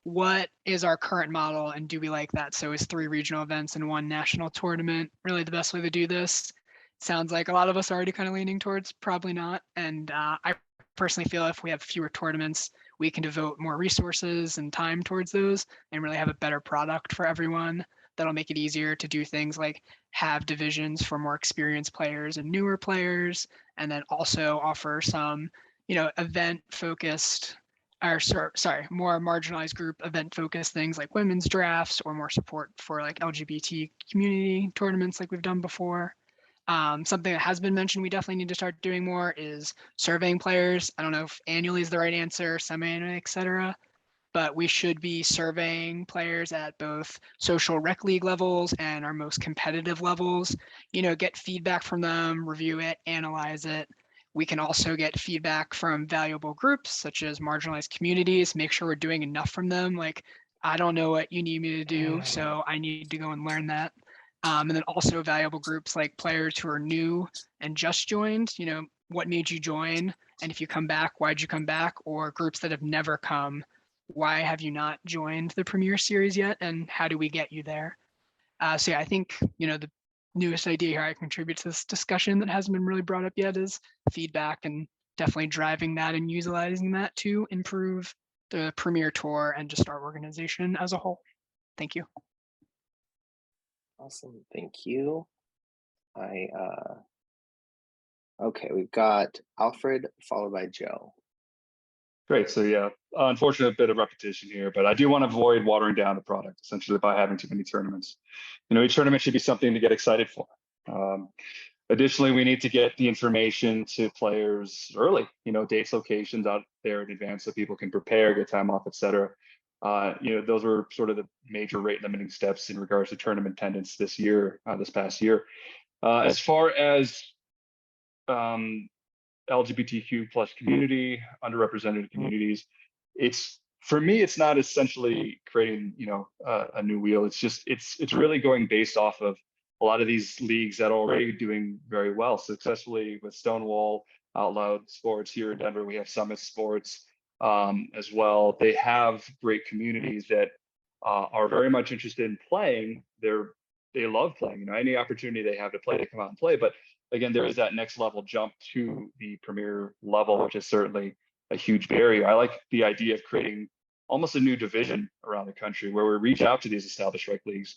what is our current model and do we like that? So is 3 regional events and 1 national tournament really the best way to do this? Sounds like a lot of us are already kind of leaning towards probably not. And I personally feel if we have fewer tournaments, we can devote more resources and time towards those and really have a better product for everyone. That'll make it easier to do things like have divisions for more experienced players and newer players, and then also offer some, event focused or sorry, more marginalized group event focused things like women's drafts or more support for like LGBT community tournaments like we've done before. Something that has been mentioned we definitely need to start doing more is surveying players. I don't know if annually is the right answer, semi-annually, etc. But we should be surveying players at both social rec league levels and our most competitive levels, get feedback from them, review it, analyze it. We can also get feedback from valuable groups such as marginalized communities, make sure we're doing enough from them. Like, I don't know what you need me to do, so I need to go and learn that. And then also valuable groups like players who are new and just joined, what made you join? And if you come back, why'd you come back? Or groups that have never come, why have you not joined the Premier Series yet? And how do we get you there? So yeah, I think, the newest idea here I contribute to this discussion that hasn't been really brought up yet is feedback, and definitely driving that and utilizing that to improve the Premier Tour and just our organization as a whole. Thank you. Awesome, thank you. Okay, we've got Alfred followed by Joe. Great. So yeah, unfortunate bit of repetition here, but I do want to avoid watering down the product essentially by having too many tournaments. Each tournament should be something to get excited for. Additionally, we need to get the information to players early, dates, locations out there in advance so people can prepare, get time off, etc. Those were sort of the major rate limiting steps in regards to tournament attendance this past year. As far as LGBTQ plus community, underrepresented communities, for me, it's not essentially creating, a new wheel. It's really going based off of a lot of these leagues that are already doing very well successfully with Stonewall, Out Loud Sports here in Denver. We have Summit Sports as well. They have great communities that are very much interested in playing. They love playing. Any opportunity they have to play, they come out and play. But again, there is that next level jump to the Premier level, which is certainly a huge barrier. I like the idea of creating almost a new division around the country where we reach out to these established rec leagues,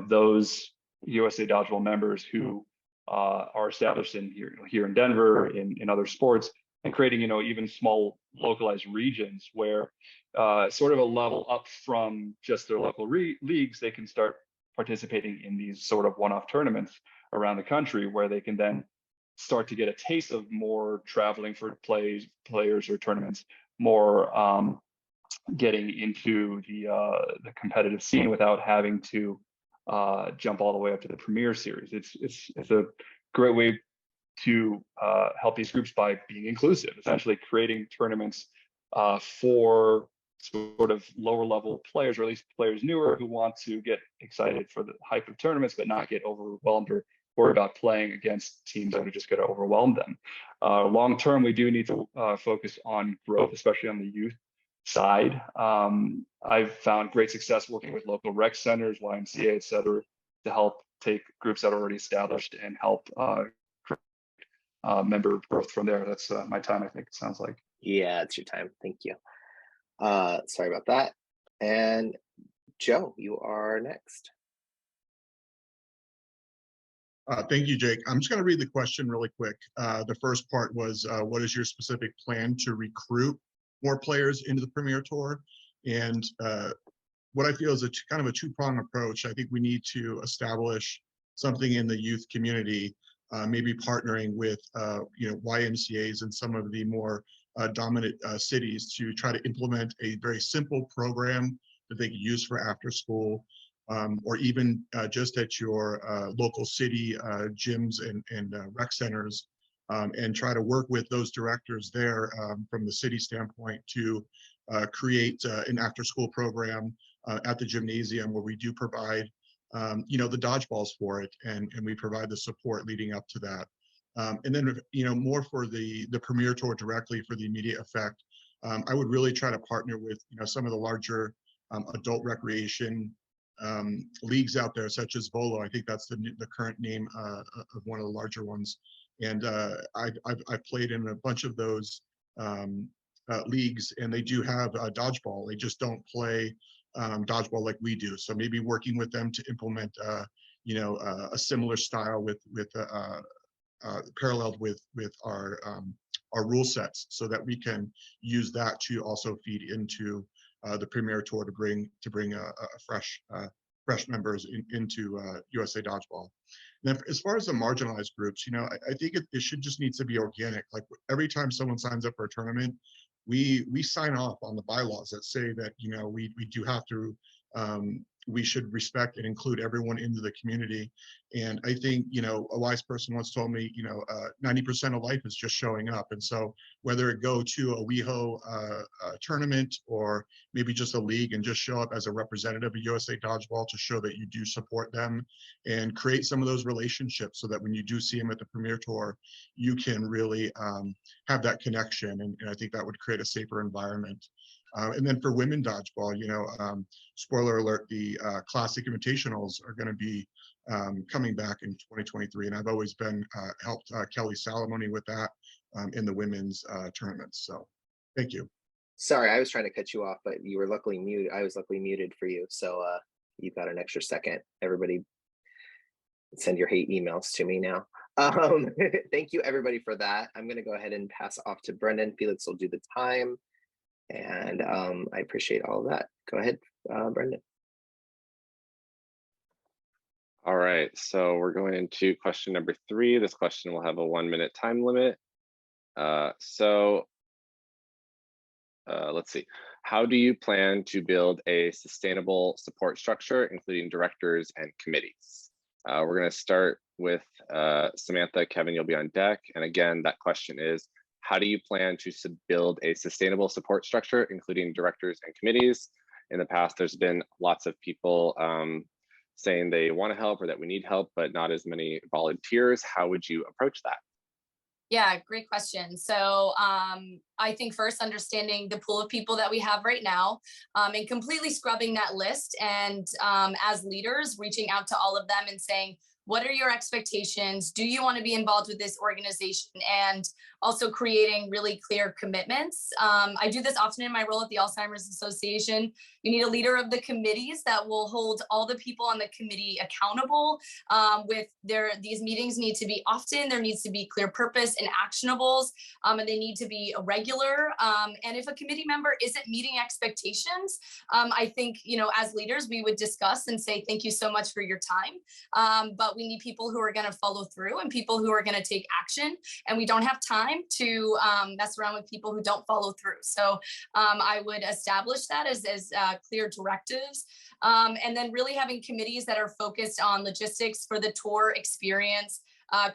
those USA Dodgeball members who are established in here in Denver, in other sports, and creating, even small localized regions where sort of a level up from just their local leagues, they can start participating in these sort of one-off tournaments around the country where they can then start to get a taste of more traveling for players or tournaments, more getting into the competitive scene without having to jump all the way up to the Premier Series. It's a great way to help these groups by being inclusive, essentially creating tournaments for sort of lower level players, or at least players newer who want to get excited for the hype of tournaments, but not get overwhelmed or worry about playing against teams that are just going to overwhelm them. Long term, we do need to focus on growth, especially on the youth side. I've found great success working with local rec centers, YMCA, et cetera, to help take groups that are already established and help member growth from there. That's my time, I think it sounds like. Yeah, it's your time. Thank you. Sorry about that. And Joe, you are next. Thank you, Jake. I'm just going to read the question really quick. The first part was, what is your specific plan to recruit more players into the Premier Tour? And what I feel is kind of a two-pronged approach. I think we need to establish something in the youth community, maybe partnering with YMCAs and some of the more dominant cities to try to implement a very simple program that they could use for after school, or even just at your local city gyms and rec centers, and try to work with those directors there from the city standpoint to create an after school program at the gymnasium where we do provide the dodgeballs for it, and we provide the support leading up to that. And then, more for the Premier Tour directly for the immediate effect, I would really try to partner with, some of the larger adult recreation leagues out there, such as Volo. I think that's the current name of one of the larger ones. And I've played in a bunch of those leagues, and they do have dodgeball. They just don't play dodgeball like we do. So maybe working with them to implement, a similar style with paralleled with our rule sets, so that we can use that to also feed into the Premier Tour to bring fresh members into USA Dodgeball. And then as far as the marginalized groups, I think it should just needs to be organic. Like every time someone signs up for a tournament, we sign off on the bylaws that say that we do have to we should respect and include everyone into the community. And I think, a wise person once told me, 90% of life is just showing up. And so whether it go to a WeHo tournament or maybe just a league, and just show up as a representative of USA Dodgeball to show that you do support them and create some of those relationships, so that when you do see them at the Premier Tour, you can really have that connection. And I think that would create a safer environment. And then for women dodgeball, spoiler alert, the Classic Invitationals are going to be coming back in 2023. And I've always been helped Kelly Salamone with that in the women's tournaments. So thank you. Sorry, I was trying to cut you off, but you were luckily muted. I was luckily muted for you. So you got an extra second. Everybody send your hate emails to me now. Thank you, everybody, for that. I'm going to go ahead and pass off to Brendan. Felix will do the time. And I appreciate all of that. Go ahead, Brendan. All right, so we're going into question number 3. This question will have a 1-minute time limit. Let's see. How do you plan to build a sustainable support structure, including directors and committees? We're going to start with Samantha. Kevin, you'll be on deck. And again, that question is, how do you plan to build a sustainable support structure, including directors and committees? In the past, there's been lots of people saying they want to help or that we need help, but not as many volunteers. How would you approach that? Yeah, great question. So I think first understanding the pool of people that we have right now, and completely scrubbing that list, and as leaders reaching out to all of them and saying, What are your expectations? Do you want to be involved with this organization? And also creating really clear commitments. I do this often in my role at the Alzheimer's Association. You need a leader of the committees that will hold all the people on the committee accountable. These meetings need to be often, there needs to be clear purpose and actionables, and they need to be regular. And if a committee member isn't meeting expectations, I think, as leaders, we would discuss and say, thank you so much for your time. But we need people who are going to follow through and people who are going to take action. And we don't have time to mess around with people who don't follow through. So I would establish that as clear directives. And then really having committees that are focused on logistics for the tour experience,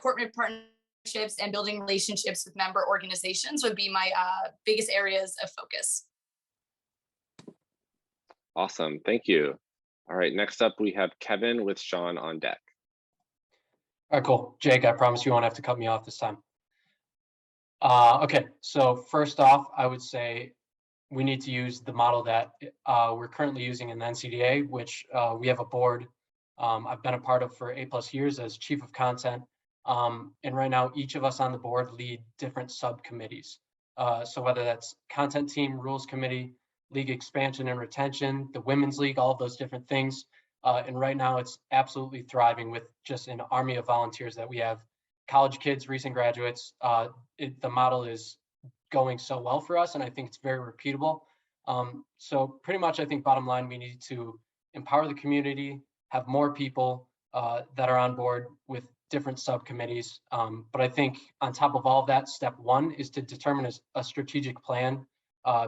corporate partnerships, and building relationships with member organizations would be my biggest areas of focus. Awesome, thank you. All right, next up we have Kevin with Sean on deck. All right, cool. Jake, I promise you won't have to cut me off this time. Okay, so first off, I would say we need to use the model that we're currently using in the NCDA, which we have a board I've been a part of for 8+ years as chief of content. And right now, each of us on the board lead different subcommittees. So whether that's content team, rules committee, league expansion and retention, the women's league, all of those different things. And right now it's absolutely thriving with just an army of volunteers that we have. College kids, recent graduates, the model is going so well for us, and I think it's very repeatable. So pretty much I think bottom line, we need to empower the community, have more people that are on board with different subcommittees. But I think on top of all of that, step one is to determine a strategic plan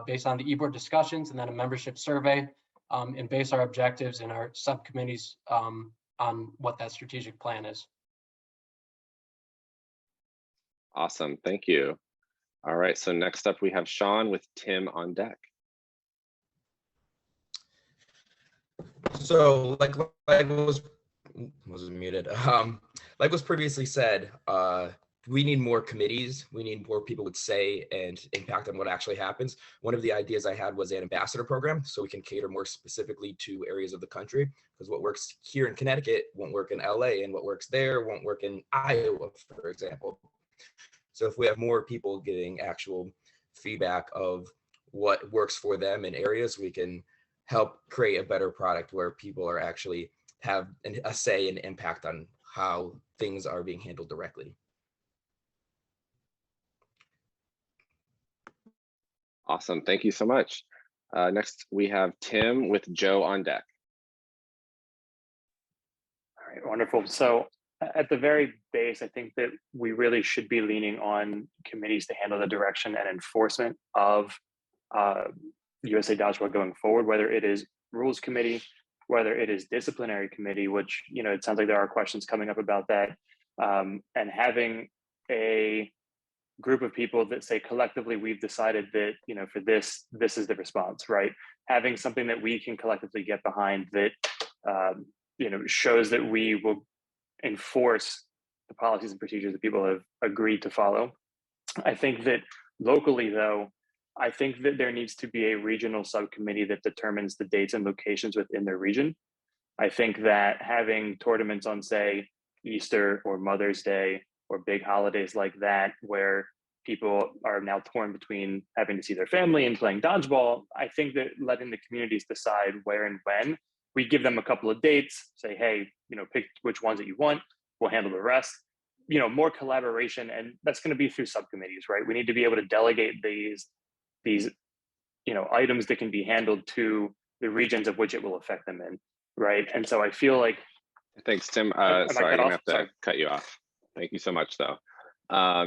based on the e-board discussions and then a membership survey, and base our objectives and our subcommittees on what that strategic plan is. Awesome, thank you. All right, so next up we have Sean with Tim on deck. So like was muted. Like was previously said, we need more committees. We need more people with say and impact on what actually happens. One of the ideas I had was an ambassador program, so we can cater more specifically to areas of the country, because what works here in Connecticut won't work in LA, and what works there won't work in Iowa, for example. So if we have more people getting actual feedback of what works for them in areas, we can help create a better product where people are actually have a say and impact on how things are being handled directly. Awesome, thank you so much. Next we have Tim with Joe on deck. All right, wonderful. So at the very base, I think that we really should be leaning on committees to handle the direction and enforcement of USA Dodgeball going forward, whether it is rules committee, whether it is disciplinary committee, which, it sounds like there are questions coming up about that, and having a group of people that say collectively, we've decided that, for this is the response, right? Having something that we can collectively get behind that, shows that we will enforce the policies and procedures that people have agreed to follow. I think that locally, though, I think that there needs to be a regional subcommittee that determines the dates and locations within their region. I think that having tournaments on, say, Easter or Mother's Day or big holidays like that, where people are now torn between having to see their family and playing dodgeball, I think that letting the communities decide where and when, we give them a couple of dates, say, hey, pick which ones that you want, we'll handle the rest. More collaboration, and that's going to be through subcommittees, right? We need to be able to delegate these items that can be handled to the regions of which it will affect them in, right? And so I feel like. Thanks, Tim. Sorry, I'm gonna have to cut you off. Thank you so much, though.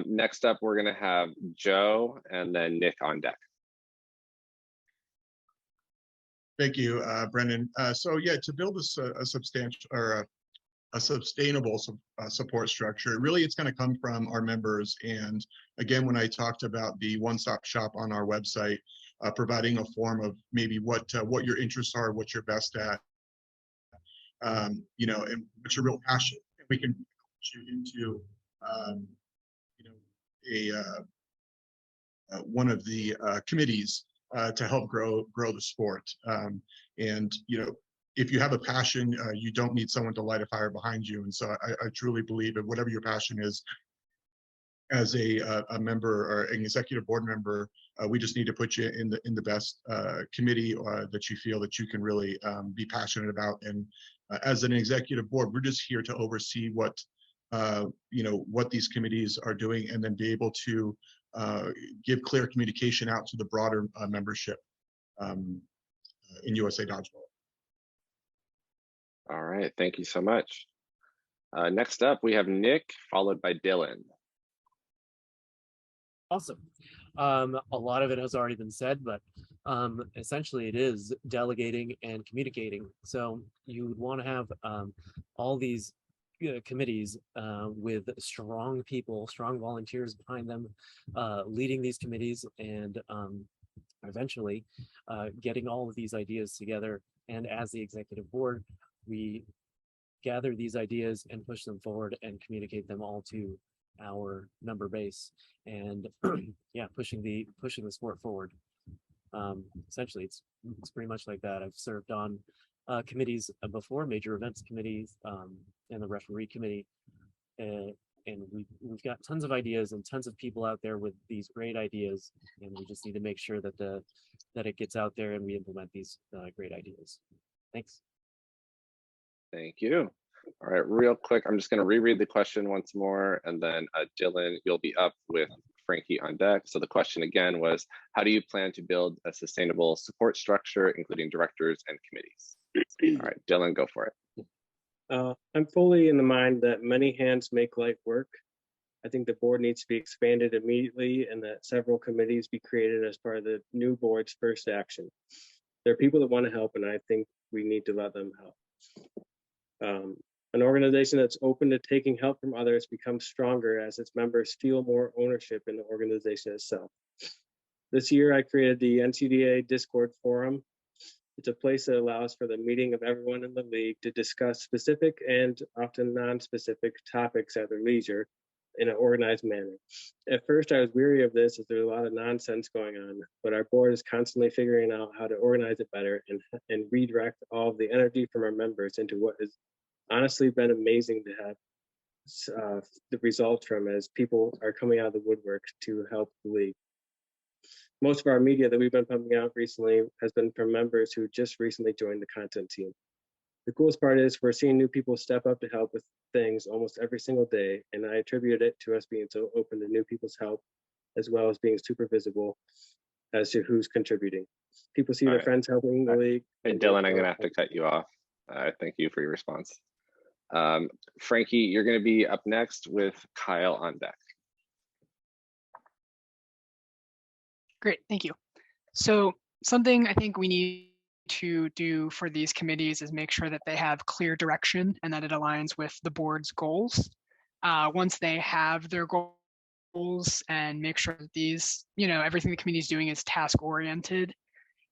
Next up, we're gonna have Joe and then Nick on deck. Thank you, Brendan. So yeah, to build a substantial or a sustainable support structure, really it's going to come from our members. And again, when I talked about the one-stop shop on our website, providing a form of maybe what your interests are, what you're best at, and what you're real passionate. And we can put you into one of the committees to help grow the sport. And if you have a passion, you don't need someone to light a fire behind you. And so I truly believe that whatever your passion is, as a member or an executive board member, we just need to put you in the best committee that you feel that you can really be passionate about. And as an executive board, we're just here to oversee what what these committees are doing, and then be able to give clear communication out to the broader membership in USA Dodgeball. All right, thank you so much. Next up, we have Nick, followed by Dylan. Awesome. A lot of it has already been said, but essentially it is delegating and communicating. So you would want to have all these committees with strong people, strong volunteers behind them, leading these committees, and eventually getting all of these ideas together. And as the executive board, we gather these ideas and push them forward and communicate them all to our member base, and yeah, pushing the sport forward. Essentially it's pretty much like that. I've served on committees before, major events committees, and the referee committee, and we've got tons of ideas and tons of people out there with these great ideas, and we just need to make sure that that it gets out there and we implement these great ideas. Thanks. Thank you. All right, real quick, I'm just going to reread the question once more, and then Dylan, you'll be up with Frankie on deck. So the question again was, how do you plan to build a sustainable support structure, including directors and committees? All right, Dylan, go for it. I'm fully in the mind that many hands make light work. I think the board needs to be expanded immediately, and that several committees be created as part of the new board's first action. There are people that want to help, and I think we need to let them help. An organization that's open to taking help from others becomes stronger as its members feel more ownership in the organization itself. This year, I created the NCDA Discord forum. It's a place that allows for the meeting of everyone in the league to discuss specific and often non-specific topics at their leisure in an organized manner. At first, I was weary of this as there's a lot of nonsense going on, but our board is constantly figuring out how to organize it better and redirect all of the energy from our members into what has honestly been amazing to have the results from, as people are coming out of the woodwork to help the league. Most of our media that we've been pumping out recently has been from members who just recently joined the content team. The coolest part is we're seeing new people step up to help with things almost every single day, and I attribute it to us being so open to new people's help, as well as being super visible as to who's contributing. People see their friends helping the league. Hey, Dylan, I'm going to have to cut you off. Thank you for your response. Frankie, you're going to be up next with Kyle on deck. Great, thank you. So something I think we need to do for these committees is make sure that they have clear direction and that it aligns with the board's goals. Once they have their goals, and make sure that these, everything the committee is doing is task oriented.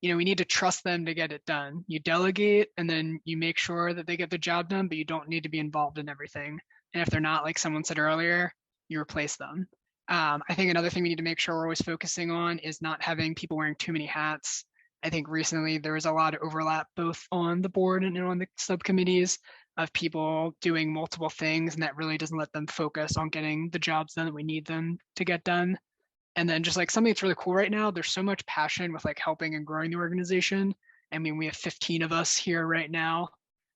We need to trust them to get it done. You delegate, and then you make sure that they get the job done, but you don't need to be involved in everything. And if they're not, like someone said earlier, you replace them. I think another thing we need to make sure we're always focusing on is not having people wearing too many hats. I think recently there was a lot of overlap both on the board and on the subcommittees of people doing multiple things, and that really doesn't let them focus on getting the jobs done that we need them to get done. And then just like something that's really cool right now, there's so much passion with like helping and growing the organization. I mean, we have 15 of us here right now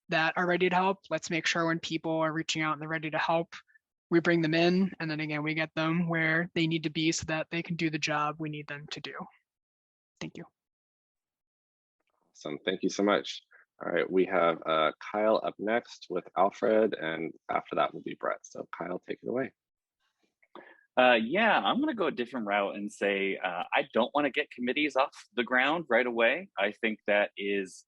that are ready to help. Let's make sure when people are reaching out and they're ready to help, we bring them in, and then again, we get them where they need to be so that they can do the job we need them to do. Thank you. Awesome, thank you so much. All right, we have Kyle up next with Alfred, and after that will be Brett. So Kyle, take it away. Yeah, I'm going to go a different route and say I don't want to get committees off the ground right away. I think that is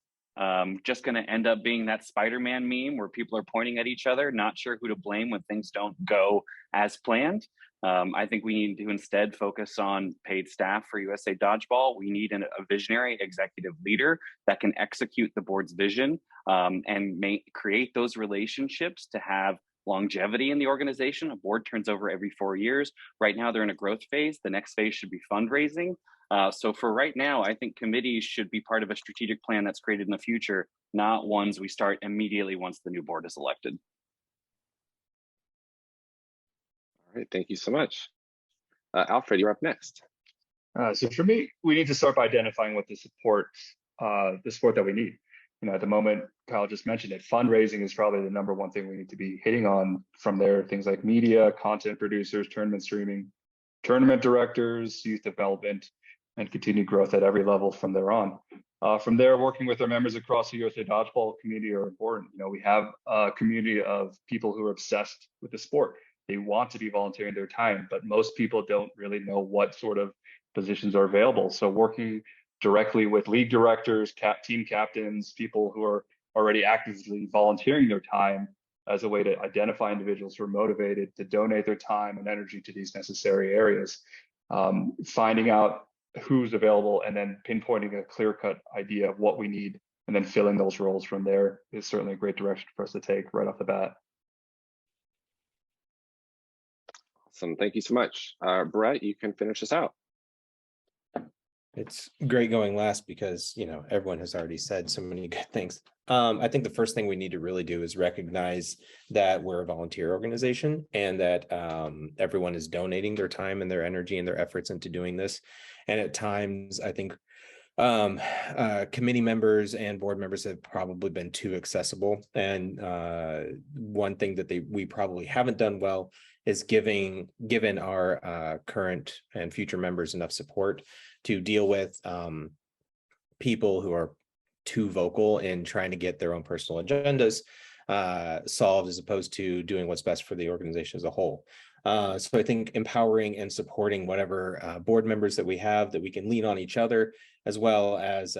just going to end up being that Spider-Man meme where people are pointing at each other, not sure who to blame when things don't go as planned. I think we need to instead focus on paid staff for USA Dodgeball. We need a visionary executive leader that can execute the board's vision and create those relationships to have longevity in the organization. A board turns over every 4 years. Right now, they're in a growth phase. The next phase should be fundraising. So for right now, I think committees should be part of a strategic plan that's created in the future, not ones we start immediately once the new board is elected. All right, thank you so much. Alfred, you're up next. So for me, we need to start by identifying what the support that we need. You know, at the moment, Kyle just mentioned it, fundraising is probably the number one thing we need to be hitting on. From there, things like media, content producers, tournament streaming, tournament directors, youth development, and continued growth at every level from there on. From there, working with our members across the USA Dodgeball community are important. You know, we have a community of people who are obsessed with the sport. They want to be volunteering their time, but most people don't really know what sort of positions are available. So working directly with league directors, team captains, people who are already actively volunteering their time as a way to identify individuals who are motivated to donate their time and energy to these necessary areas. Finding out who's available and then pinpointing a clear-cut idea of what we need and then filling those roles from there is certainly a great direction for us to take right off the bat. Awesome, thank you so much. Brett, you can finish us out. It's great going last because, you know, everyone has already said so many good things. I think the first thing we need to really do is recognize that we're a volunteer organization and that everyone is donating their time and their energy and their efforts into doing this. And at times, I think committee members and board members have probably been too accessible. And one thing that we probably haven't done well is given our current and future members enough support to deal with people who are too vocal in trying to get their own personal agendas solved, as opposed to doing what's best for the organization as a whole. So I think empowering and supporting whatever board members that we have, that we can lean on each other, as well as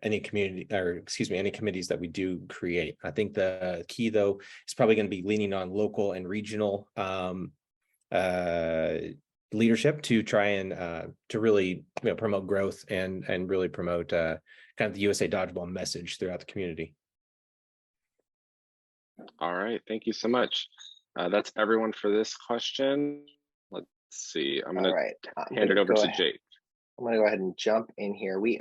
any community, or excuse me, any committees that we do create. I think the key, though, is probably going to be leaning on local and regional leadership to try and to really, you know, promote growth and really promote kind of the USA Dodgeball message throughout the community. All right, thank you so much. That's everyone for this question. Let's see. I'm going to hand it over to Jake. I'm going to go ahead and jump in here. We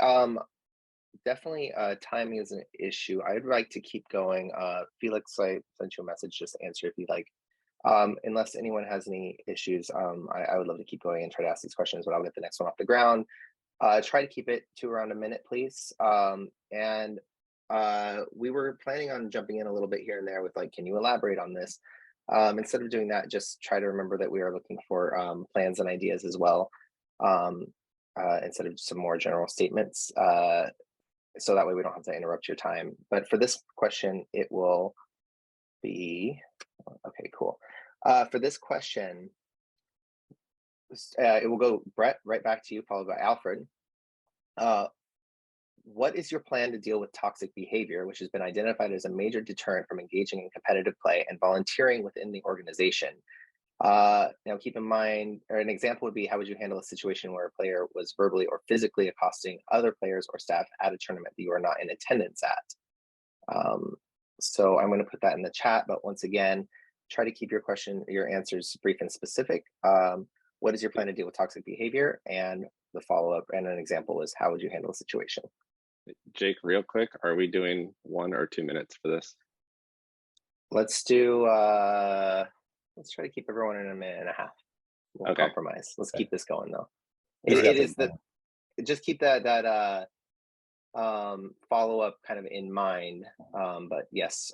definitely timing is an issue. I'd like to keep going. Felix, I sent you a message, just answer if you'd like. Unless anyone has any issues, I would love to keep going and try to ask these questions, but I'll get the next one off the ground. Try to keep it to around a minute, please. And we were planning on jumping in a little bit here and there with like, can you elaborate on this? Instead of doing that, just try to remember that we are looking for plans and ideas as well, instead of some more general statements. So that way we don't have to interrupt your time. But for this question, it will be, okay, cool. For this question, it will go, Brett, right back to you, followed by Alfred. What is your plan to deal with toxic behavior, which has been identified as a major deterrent from engaging in competitive play and volunteering within the organization? Now, keep in mind, or an example would be, how would you handle a situation where a player was verbally or physically accosting other players or staff at a tournament that you are not in attendance at? So I'm going to put that in the chat, but once again, try to keep your answers brief and specific. What is your plan to deal with toxic behavior? And the follow-up and an example is, how would you handle a situation? Jake, real quick, are we doing 1 or 2 minutes for this? Let's do, let's try to keep everyone in a minute and a half. We'll compromise. Let's keep this going though. It is the, just keep that follow-up kind of in mind. But yes,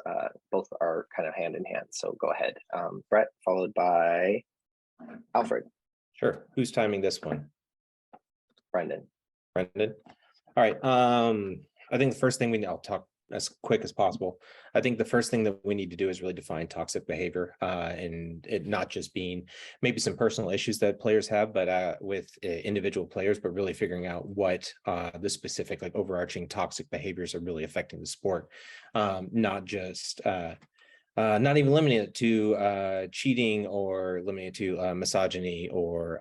both are kind of hand in hand. So go ahead. Brett, followed by Alfred. Sure. Who's timing this one? Brendan. Brendan. All right. I think the first thing I'll talk as quick as possible. I think the first thing that we need to do is really define toxic behavior, and it not just being maybe some personal issues that players have, but with individual players, but really figuring out what the specific, like, overarching toxic behaviors are really affecting the sport. Not just not even limiting it to cheating, or limiting it to misogyny, or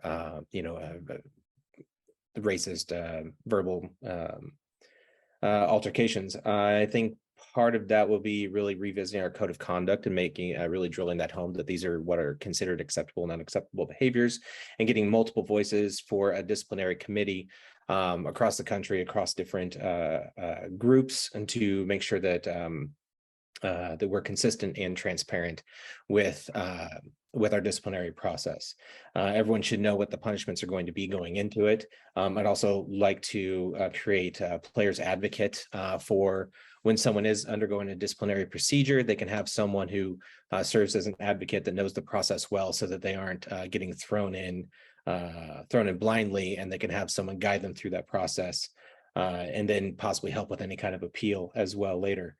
racist verbal altercations. I think part of that will be really revisiting our code of conduct and making really drilling that home that these are what are considered acceptable and unacceptable behaviors, and getting multiple voices for a disciplinary committee across the country, across different groups, and to make sure that that we're consistent and transparent with our disciplinary process. Everyone should know what the punishments are going to be going into it. I'd also like to create a players advocate for when someone is undergoing a disciplinary procedure. They can have someone who serves as an advocate that knows the process well, so that they aren't getting thrown in blindly, and they can have someone guide them through that process, and then possibly help with any kind of appeal as well later.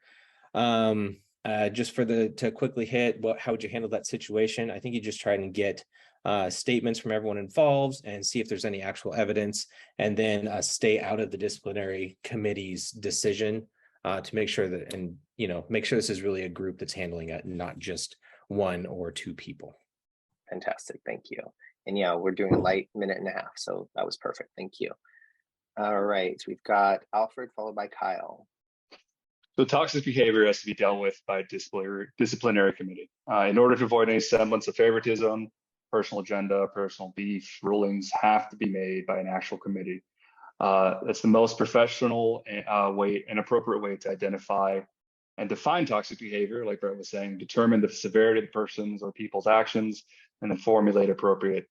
Just to quickly hit, how would you handle that situation? I think you just try and get statements from everyone involved and see if there's any actual evidence, and then stay out of the disciplinary committee's decision to make sure that, and make sure this is really a group that's handling it, not just one or two people. Fantastic, thank you. And yeah, we're doing a light minute and a half, so that was perfect. Thank you. All right, we've got Alfred followed by Kyle. So toxic behavior has to be dealt with by a disciplinary committee. In order to avoid any semblance of favoritism, personal agenda, personal beef, rulings have to be made by an actual committee. That's the most professional way and appropriate way to identify and define toxic behavior, like Brett was saying, determine the severity of the person's or people's actions, and then formulate appropriate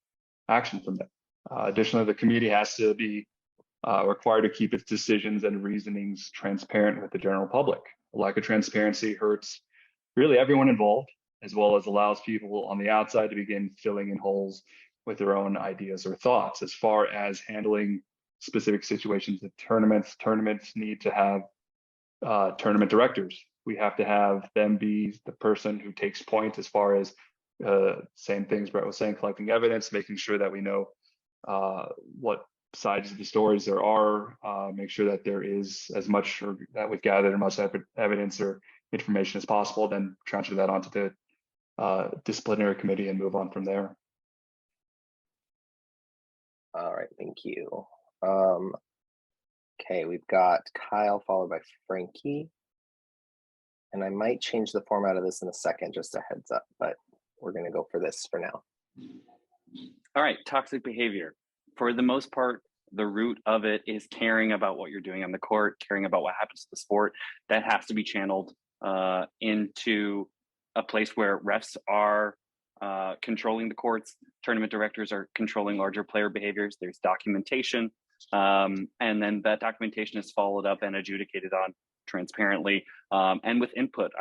action from them. Additionally, the committee has to be required to keep its decisions and reasonings transparent with the general public. A lack of transparency hurts really everyone involved, as well as allows people on the outside to begin filling in holes with their own ideas or thoughts. As far as handling specific situations at tournaments need to have tournament directors. We have to have them be the person who takes point as far as same things Brett was saying, collecting evidence, making sure that we know what sides of the stories there are, make sure that there is as much, or that we've gathered as much evidence or information as possible, then transfer that onto the disciplinary committee and move on from there. All right, thank you. Okay, we've got Kyle followed by Frankie. And I might change the format of this in a second, just a heads up, but we're gonna go for this for now. All right, toxic behavior. For the most part, the root of it is caring about what you're doing on the court, caring about what happens to the sport. That has to be channeled into a place where refs are controlling the courts, tournament directors are controlling larger player behaviors. There's documentation, and then that documentation is followed up and adjudicated on transparently and with input.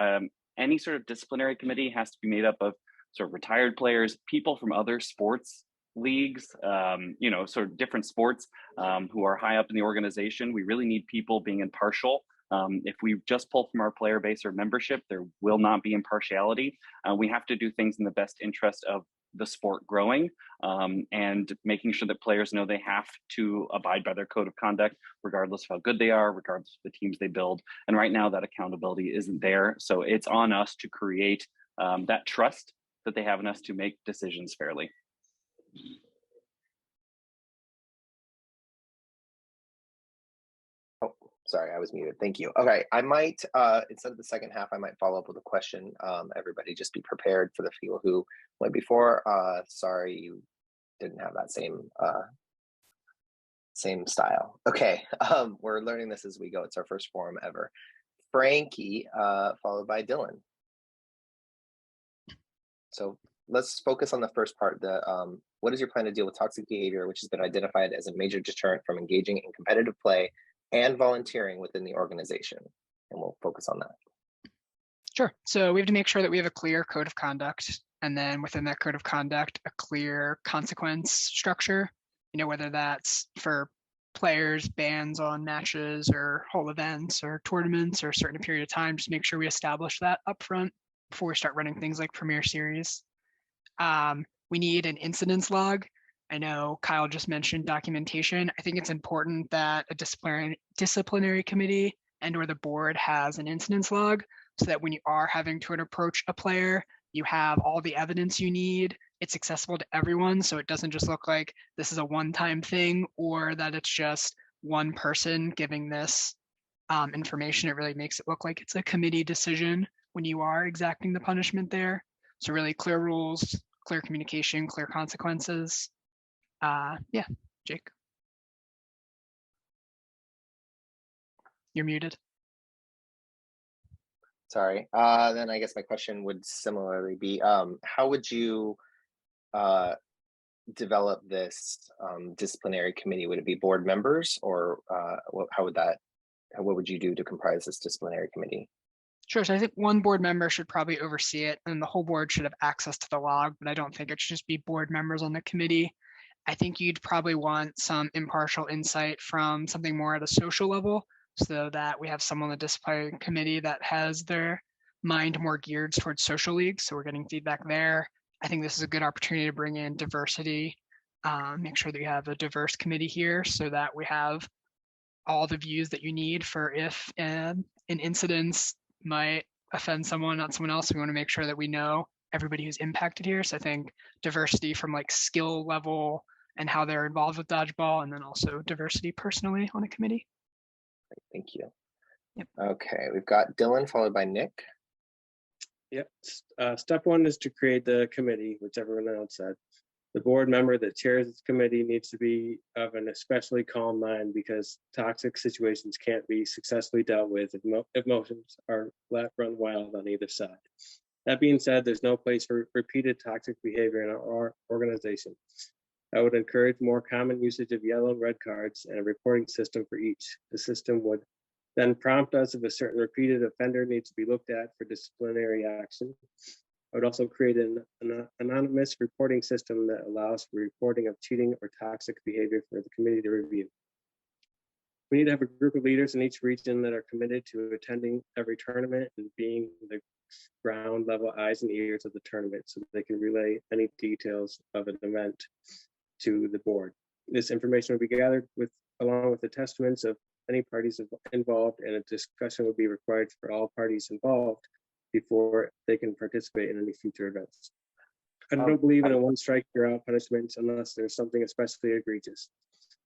Any sort of disciplinary committee has to be made up of sort of retired players, people from other sports leagues, sort of different sports who are high up in the organization. We really need people being impartial. If we just pull from our player base or membership, there will not be impartiality. We have to do things in the best interest of the sport growing and making sure that players know they have to abide by their code of conduct, regardless of how good they are, regardless of the teams they build. And right now that accountability isn't there. So it's on us to create that trust that they have in us to make decisions fairly. Oh, sorry, I was muted. Thank you. Okay, I might, instead of the second half, I might follow up with a question. Everybody just be prepared for the people who went before. Sorry, you didn't have that same style. Okay, we're learning this as we go. It's our first forum ever. Frankie, followed by Dylan. So let's focus on the first part. What is your plan to deal with toxic behavior, which has been identified as a major deterrent from engaging in competitive play and volunteering within the organization? And we'll focus on that. Sure. So we have to make sure that we have a clear code of conduct, and then within that code of conduct, a clear consequence structure, whether that's for players, bans on matches or whole events or tournaments or a certain period of time. Just make sure we establish that up front before we start running things like Premier Series. We need an incidents log. I know Kyle just mentioned documentation. I think it's important that a disciplinary committee and or the board has an incidents log, so that when you are having to approach a player, you have all the evidence you need. It's accessible to everyone, so it doesn't just look like this is a one-time thing, or that it's just one person giving this information, it really makes it look like it's a committee decision when you are exacting the punishment there. So really clear rules, clear communication, clear consequences. Yeah, Jake. You're muted. Sorry. Then I guess my question would similarly be, how would you develop this disciplinary committee? Would it be board members, or what would you do to comprise this disciplinary committee? Sure. So I think one board member should probably oversee it, and the whole board should have access to the log, but I don't think it should just be board members on the committee. I think you'd probably want some impartial insight from something more at a social level, so that we have someone on the disciplinary committee that has their mind more geared towards social leagues. So we're getting feedback there. I think this is a good opportunity to bring in diversity, make sure that you have a diverse committee here so that we have all the views that you need for if an incident might offend someone, not someone else. We want to make sure that we know everybody who's impacted here. So I think diversity from like skill level and how they're involved with dodgeball, and then also diversity personally on a committee. Thank you. Yep. Okay, we've got Dylan followed by Nick. Yep. Step one is to create the committee, which everyone else said. The board member that chairs this committee needs to be of an especially calm mind, because toxic situations can't be successfully dealt with if emotions are let run wild on either side. That being said, there's no place for repeated toxic behavior in our organization. I would encourage more common usage of yellow and red cards and a reporting system for each. The system would then prompt us if a certain repeated offender needs to be looked at for disciplinary action. I would also create an anonymous reporting system that allows for reporting of cheating or toxic behavior for the committee to review. We need to have a group of leaders in each region that are committed to attending every tournament and being the ground level eyes and ears of the tournament, so that they can relay any details of an event to the board. This information will be gathered along with the testaments of any parties involved, and a discussion will be required for all parties involved before they can participate in any future events. I don't believe in a one strike you're out punishment unless there's something especially egregious.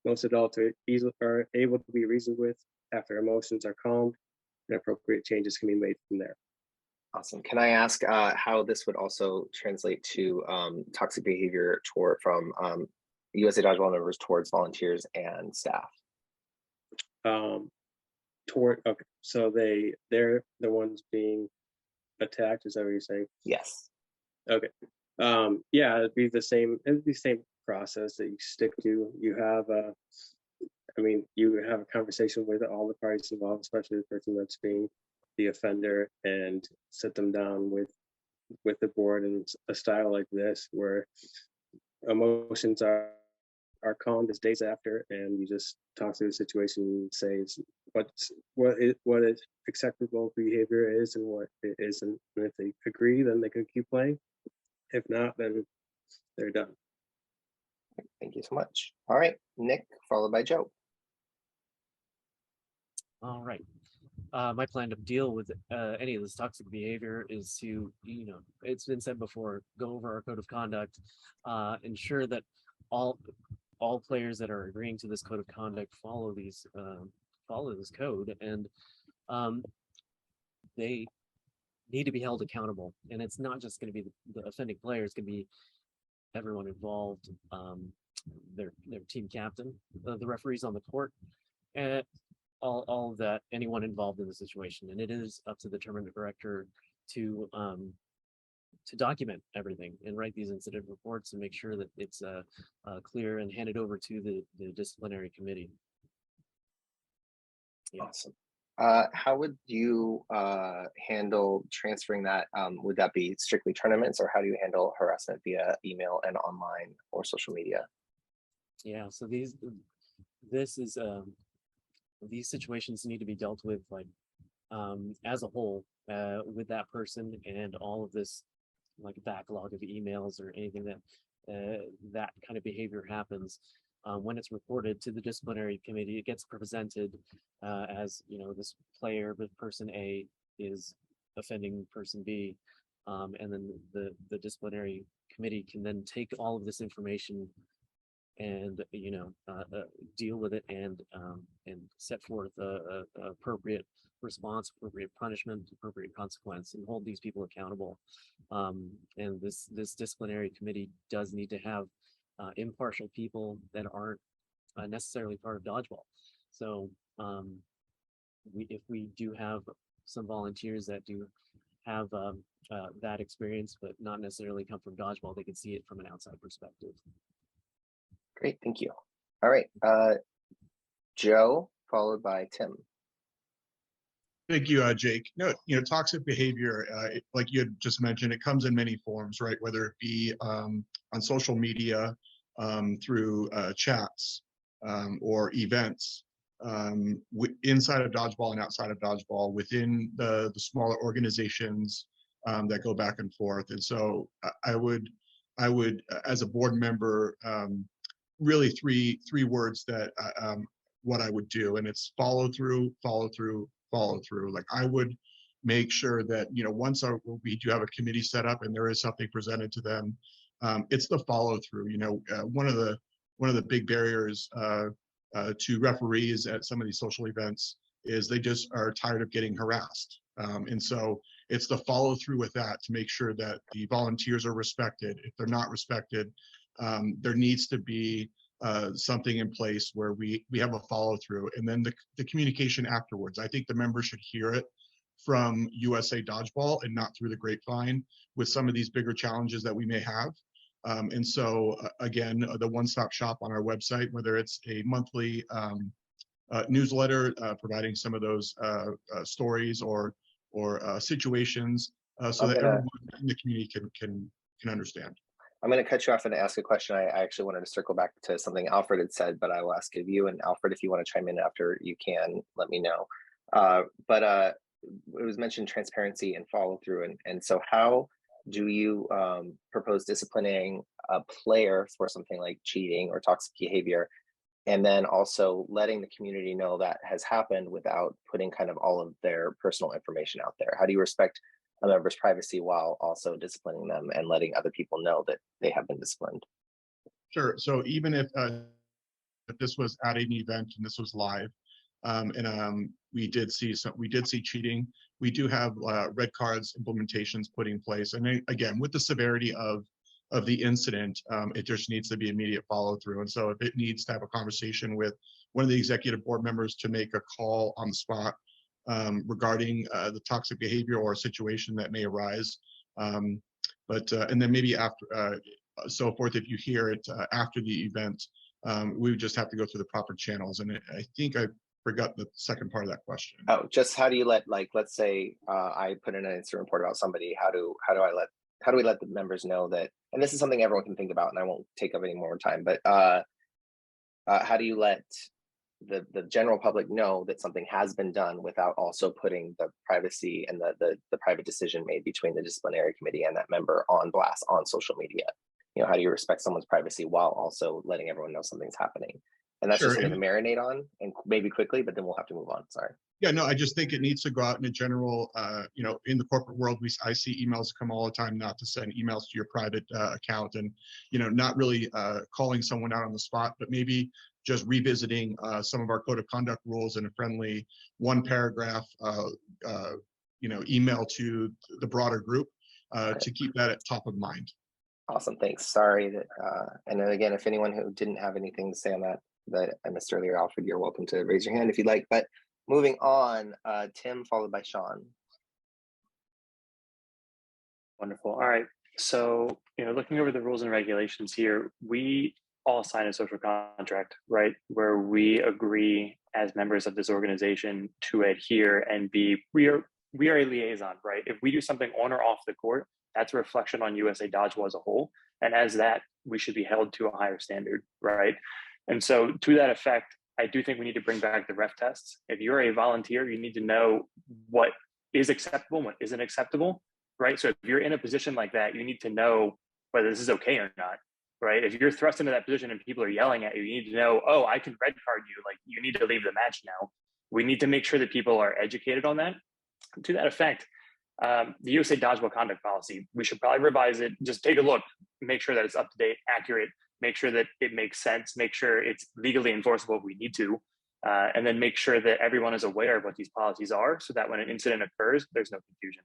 Most adults are able to be reasoned with after emotions are calmed, and appropriate changes can be made from there. Awesome. Can I ask how this would also translate to toxic behavior from USA Dodgeball members towards volunteers and staff? Okay, so they're the ones being attacked. Is that what you're saying? Yes. Okay. Yeah, it'd be the same process that you stick to. You have you have a conversation with all the parties involved, especially the person that's being the offender, and sit them down with the board in a style like this, where emotions are calmed as days after, and you just talk through the situation and say what is acceptable behavior is and what it isn't. And if they agree, then they can keep playing. If not, then they're done. Thank you so much. All right, Nick, followed by Joe. All right. My plan to deal with any of this toxic behavior is to, it's been said before, go over our code of conduct, ensure that all players that are agreeing to this code of conduct follow this code, and they need to be held accountable. And it's not just going to be the offending player; it's going to be everyone involved, their team captain, the referees on the court, and all of that, anyone involved in the situation. And it is up to the tournament director to document everything and write these incident reports and make sure that it's clear and handed over to the disciplinary committee. Yeah. Awesome. How would you handle transferring that? Would that be strictly tournaments, or how do you handle harassment via email and online or social media? Yeah, so these situations need to be dealt with like as a whole with that person, and all of this like backlog of emails or anything that kind of behavior happens. When it's reported to the disciplinary committee, it gets presented as, this player with person A is offending person B, and then the disciplinary committee can then take all of this information and deal with it and set forth a appropriate response, appropriate punishment, appropriate consequence, and hold these people accountable. And this disciplinary committee does need to have impartial people that aren't necessarily part of Dodgeball. So if we do have some volunteers that do have that experience, but not necessarily come from Dodgeball, they can see it from an outside perspective. Great, thank you. All right, Joe, followed by Tim. Thank you, Jake. No, toxic behavior, like you had just mentioned, it comes in many forms, right? Whether it be on social media, through chats, or events, inside of Dodgeball and outside of Dodgeball, within the smaller organizations that go back and forth. And so I would, as a board member, really three words that what I would do, and it's follow through, follow through, follow through. Like I would make sure that once we do have a committee set up and there is something presented to them, it's the follow through. One of the big barriers to referees at some of these social events is they just are tired of getting harassed, and so it's the follow through with that to make sure that the volunteers are respected. If they're not respected, there needs to be something in place where we have a follow through, and then the communication afterwards. I think the members should hear it from USA Dodgeball and not through the grapevine with some of these bigger challenges that we may have. And so again, the one-stop shop on our website, whether it's a monthly newsletter providing some of those stories or situations, so that everyone in the community can understand. I'm going to cut you off and ask a question. I actually wanted to circle back to something Alfred had said, but I will ask of you. And Alfred, if you want to chime in after, you can let me know. But it was mentioned transparency and follow through. And so how do you propose disciplining a player for something like cheating or toxic behavior, and then also letting the community know that has happened without putting kind of all of their personal information out there? How do you respect a member's privacy while also disciplining them and letting other people know that they have been disciplined? Sure. So even if this was at an event and this was live, and we did see cheating, we do have red cards implementations put in place. And again, with the severity of the incident, it just needs to be immediate follow through. And so if it needs to have a conversation with one of the executive board members to make a call on the spot regarding the toxic behavior or a situation that may arise, and then maybe after so forth, if you hear it after the event, we would just have to go through the proper channels. And I think I forgot the second part of that question. Oh, just how do you let, like, let's say I put in an incident report about somebody, how do we let the members know that, and this is something everyone can think about and I won't take up any more time, but how do you let the general public know that something has been done without also putting the privacy and the private decision made between the disciplinary committee and that member on blast on social media? How do you respect someone's privacy while also letting everyone know something's happening? And that's Sure. just something to marinate on, and maybe quickly, but then we'll have to move on. Sorry. Yeah, no, I just think it needs to go out in a general, in the corporate world, I see emails come all the time not to send emails to your private account, and, not really calling someone out on the spot, but maybe just revisiting some of our code of conduct rules in a friendly one paragraph, email to the broader group to keep that at top of mind. Awesome, thanks. Sorry that, and then again, if anyone who didn't have anything to say on that I missed earlier, Alfred, you're welcome to raise your hand if you'd like. But moving on, Tim, followed by Sean. Wonderful. All right. So, looking over the rules and regulations here, we all sign a social contract, right? Where we agree as members of this organization to adhere and we are a liaison, right? If we do something on or off the court, that's a reflection on USA Dodgeball as a whole. And as that, we should be held to a higher standard, right? And so to that effect, I do think we need to bring back the ref tests. If you're a volunteer, you need to know what is acceptable and what isn't acceptable, right? So if you're in a position like that, you need to know whether this is okay or not, right? If you're thrust into that position and people are yelling at you, you need to know, oh, I can red card you, like you need to leave the match now. We need to make sure that people are educated on that. To that effect, the USA Dodgeball conduct policy, we should probably revise it. Just take a look, make sure that it's up to date, accurate, make sure that it makes sense, make sure it's legally enforceable if we need to, and then make sure that everyone is aware of what these policies are so that when an incident occurs, there's no confusion.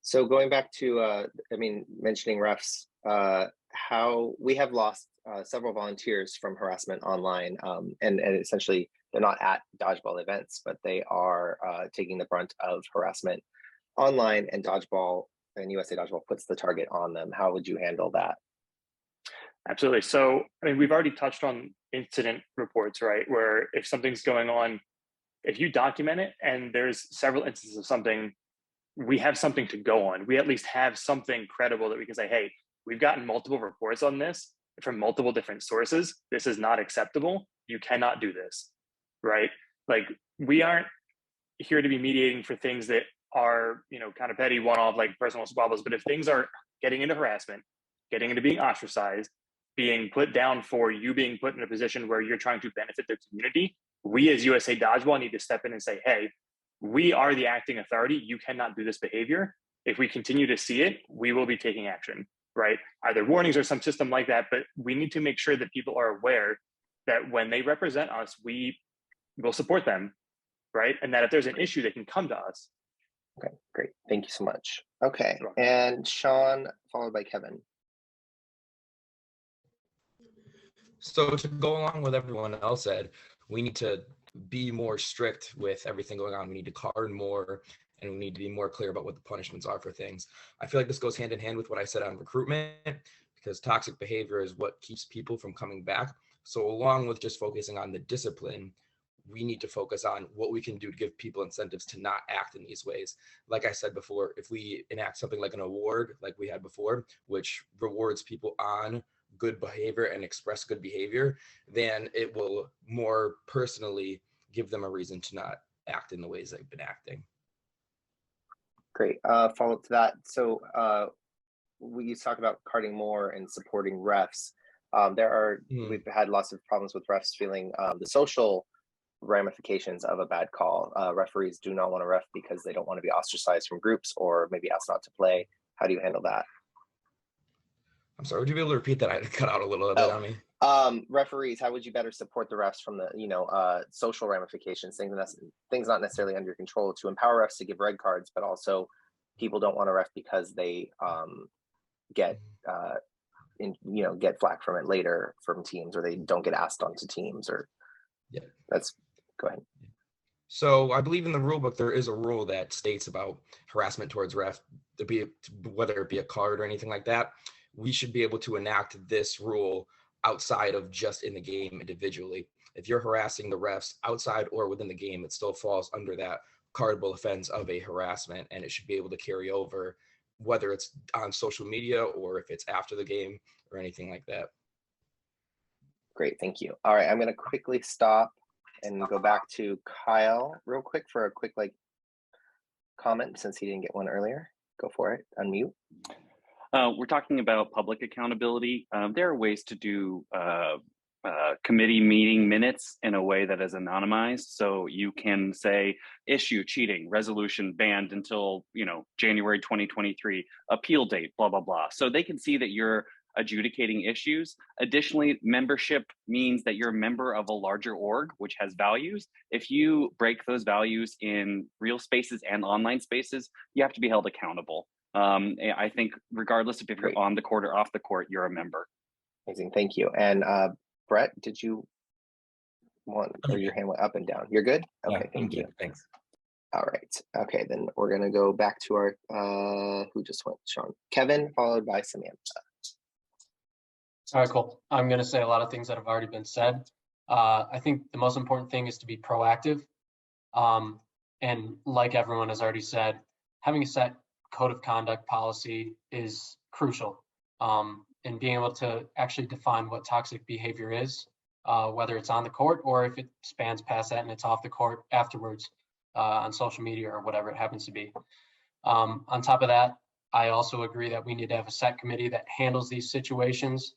So going back to, mentioning refs, how we have lost several volunteers from harassment online, and essentially they're not at dodgeball events, but they are taking the brunt of harassment online, and Dodgeball and USA Dodgeball puts the target on them. How would you handle that? Absolutely. So, we've already touched on incident reports, right? Where if something's going on, if you document it and there's several instances of something, we have something to go on. We at least have something credible that we can say, hey, we've gotten multiple reports on this from multiple different sources. This is not acceptable. You cannot do this, right? Like, we aren't here to be mediating for things that are, kind of petty one-off, like personal squabbles. But if things are getting into harassment, getting into being ostracized, being put down for you being put in a position where you're trying to benefit the community, we as USA Dodgeball need to step in and say, hey, we are the acting authority. You cannot do this behavior. If we continue to see it, we will be taking action, right? Either warnings or some system like that. But we need to make sure that people are aware that when they represent us, we will support them, right? And that if there's an issue, they can come to us. Okay, great. Thank you so much. Okay, and Sean, followed by Kevin. So to go along with everyone else said, we need to be more strict with everything going on. We need to card more, and we need to be more clear about what the punishments are for things. I feel like this goes hand in hand with what I said on recruitment, because toxic behavior is what keeps people from coming back. So along with just focusing on the discipline, we need to focus on what we can do to give people incentives to not act in these ways. Like I said before, if we enact something like an award, like we had before, which rewards people on good behavior and express good behavior, then it will more personally give them a reason to not act in the ways they've been acting. Great. Follow up to that. So we talk about carding more and supporting refs. We've had lots of problems with refs feeling the social ramifications of a bad call. Referees do not want to ref because they don't want to be ostracized from groups or maybe asked not to play. How do you handle that? I'm sorry, would you be able to repeat that? I cut out a little bit on me. Referees, how would you better support the refs from the social ramifications, things not necessarily under your control, to empower refs to give red cards, but also people don't want to ref because they get flack from it later from teams, or they don't get asked onto teams, or go ahead. So I believe in the rule book there is a rule that states about harassment towards refs, whether it be a card or anything like that. We should be able to enact this rule outside of just in the game individually. If you're harassing the refs outside or within the game, it still falls under that cardable offense of a harassment, and it should be able to carry over, whether it's on social media or if it's after the game or anything like that. Great, thank you. All right, I'm going to quickly stop and go back to Kyle real quick for a quick comment, since he didn't get one earlier. Go for it. Unmute. We're talking about public accountability. There are ways to do committee meeting minutes in a way that is anonymized. So you can say issue cheating, resolution banned until January 2023, appeal date, blah, blah, blah. So they can see that you're adjudicating issues. Additionally, membership means that you're a member of a larger org, which has values. If you break those values in real spaces and online spaces, you have to be held accountable. I think regardless of if you're on the court or off the court, you're a member. Amazing, thank you. And Brett, did you want, or your hand went up and down? You're good? Okay, thank you. Thanks. All right, okay, then we're gonna go back to our, who just went, Sean? Kevin, followed by Samantha. All right, cool. I'm going to say a lot of things that have already been said. I think the most important thing is to be proactive. And like everyone has already said, having a set code of conduct policy is crucial. And being able to actually define what toxic behavior is, whether it's on the court or if it spans past that and it's off the court afterwards on social media or whatever it happens to be. On top of that, I also agree that we need to have a set committee that handles these situations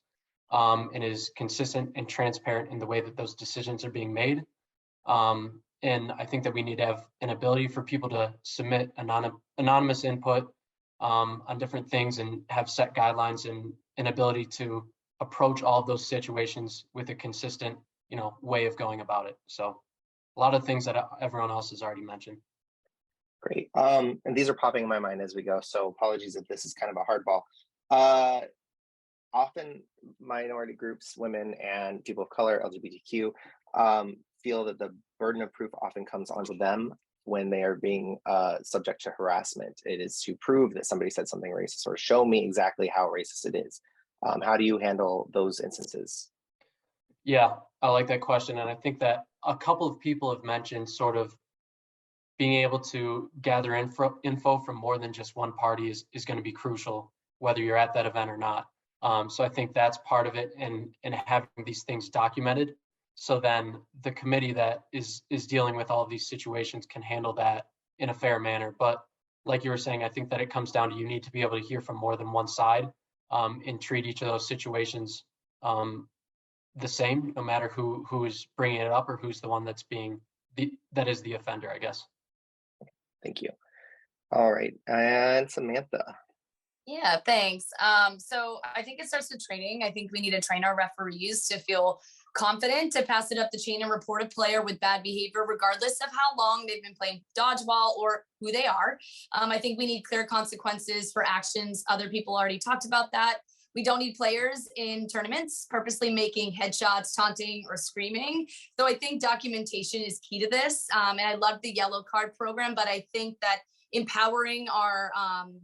and is consistent and transparent in the way that those decisions are being made. And I think that we need to have an ability for people to submit anonymous input on different things and have set guidelines and an ability to approach all of those situations with a consistent, way of going about it. So a lot of things that everyone else has already mentioned. Great. And these are popping in my mind as we go, so apologies if this is kind of a hardball. Often minority groups, women and people of color, LGBTQ, feel that the burden of proof often comes onto them when they are being subject to harassment. It is to prove that somebody said something racist or show me exactly how racist it is. How do you handle those instances? Yeah, I like that question. And I think that a couple of people have mentioned sort of being able to gather info from more than just one party is going to be crucial, whether you're at that event or not. So I think that's part of it, and having these things documented. So then the committee that is dealing with all of these situations can handle that in a fair manner. But like you were saying, I think that it comes down to, you need to be able to hear from more than one side, and treat each of those situations the same, no matter who is bringing it up or who's the one that's that is the offender, I guess. Thank you. All right, and Samantha. Yeah, thanks. So I think it starts with training. I think we need to train our referees to feel confident to pass it up the chain and report a player with bad behavior, regardless of how long they've been playing dodgeball or who they are. I think we need clear consequences for actions. Other people already talked about that. We don't need players in tournaments purposely making headshots, taunting, or screaming. So I think documentation is key to this. And I love the yellow card program, but I think that empowering our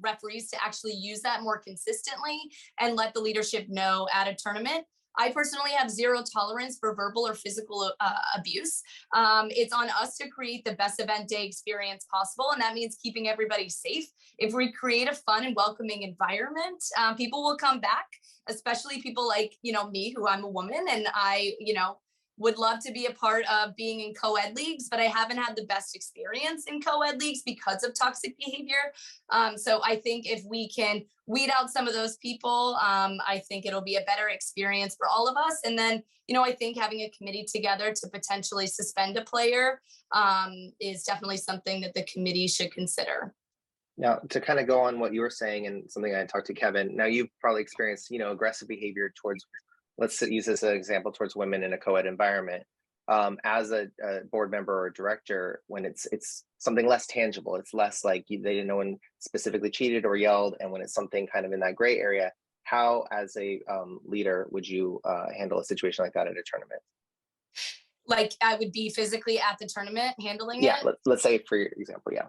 referees to actually use that more consistently and let the leadership know at a tournament. I personally have zero tolerance for verbal or physical abuse. It's on us to create the best event day experience possible, and that means keeping everybody safe. If we create a fun and welcoming environment, people will come back, especially people like, me, who I'm a woman, and I, would love to be a part of being in co-ed leagues, but I haven't had the best experience in co-ed leagues because of toxic behavior. So I think if we can weed out some of those people, I think it'll be a better experience for all of us. And then, I think having a committee together to potentially suspend a player is definitely something that the committee should consider. Now, to kind of go on what you were saying and something I talked to Kevin, now you've probably experienced, aggressive behavior towards, let's use this as an example, towards women in a co-ed environment. As a board member or director, when it's something less tangible, it's less like they didn't know when specifically cheated or yelled, and when it's something kind of in that gray area, how as a leader would you handle a situation like that at a tournament? Like I would be physically at the tournament handling it? Yeah, let's say for your example, yeah.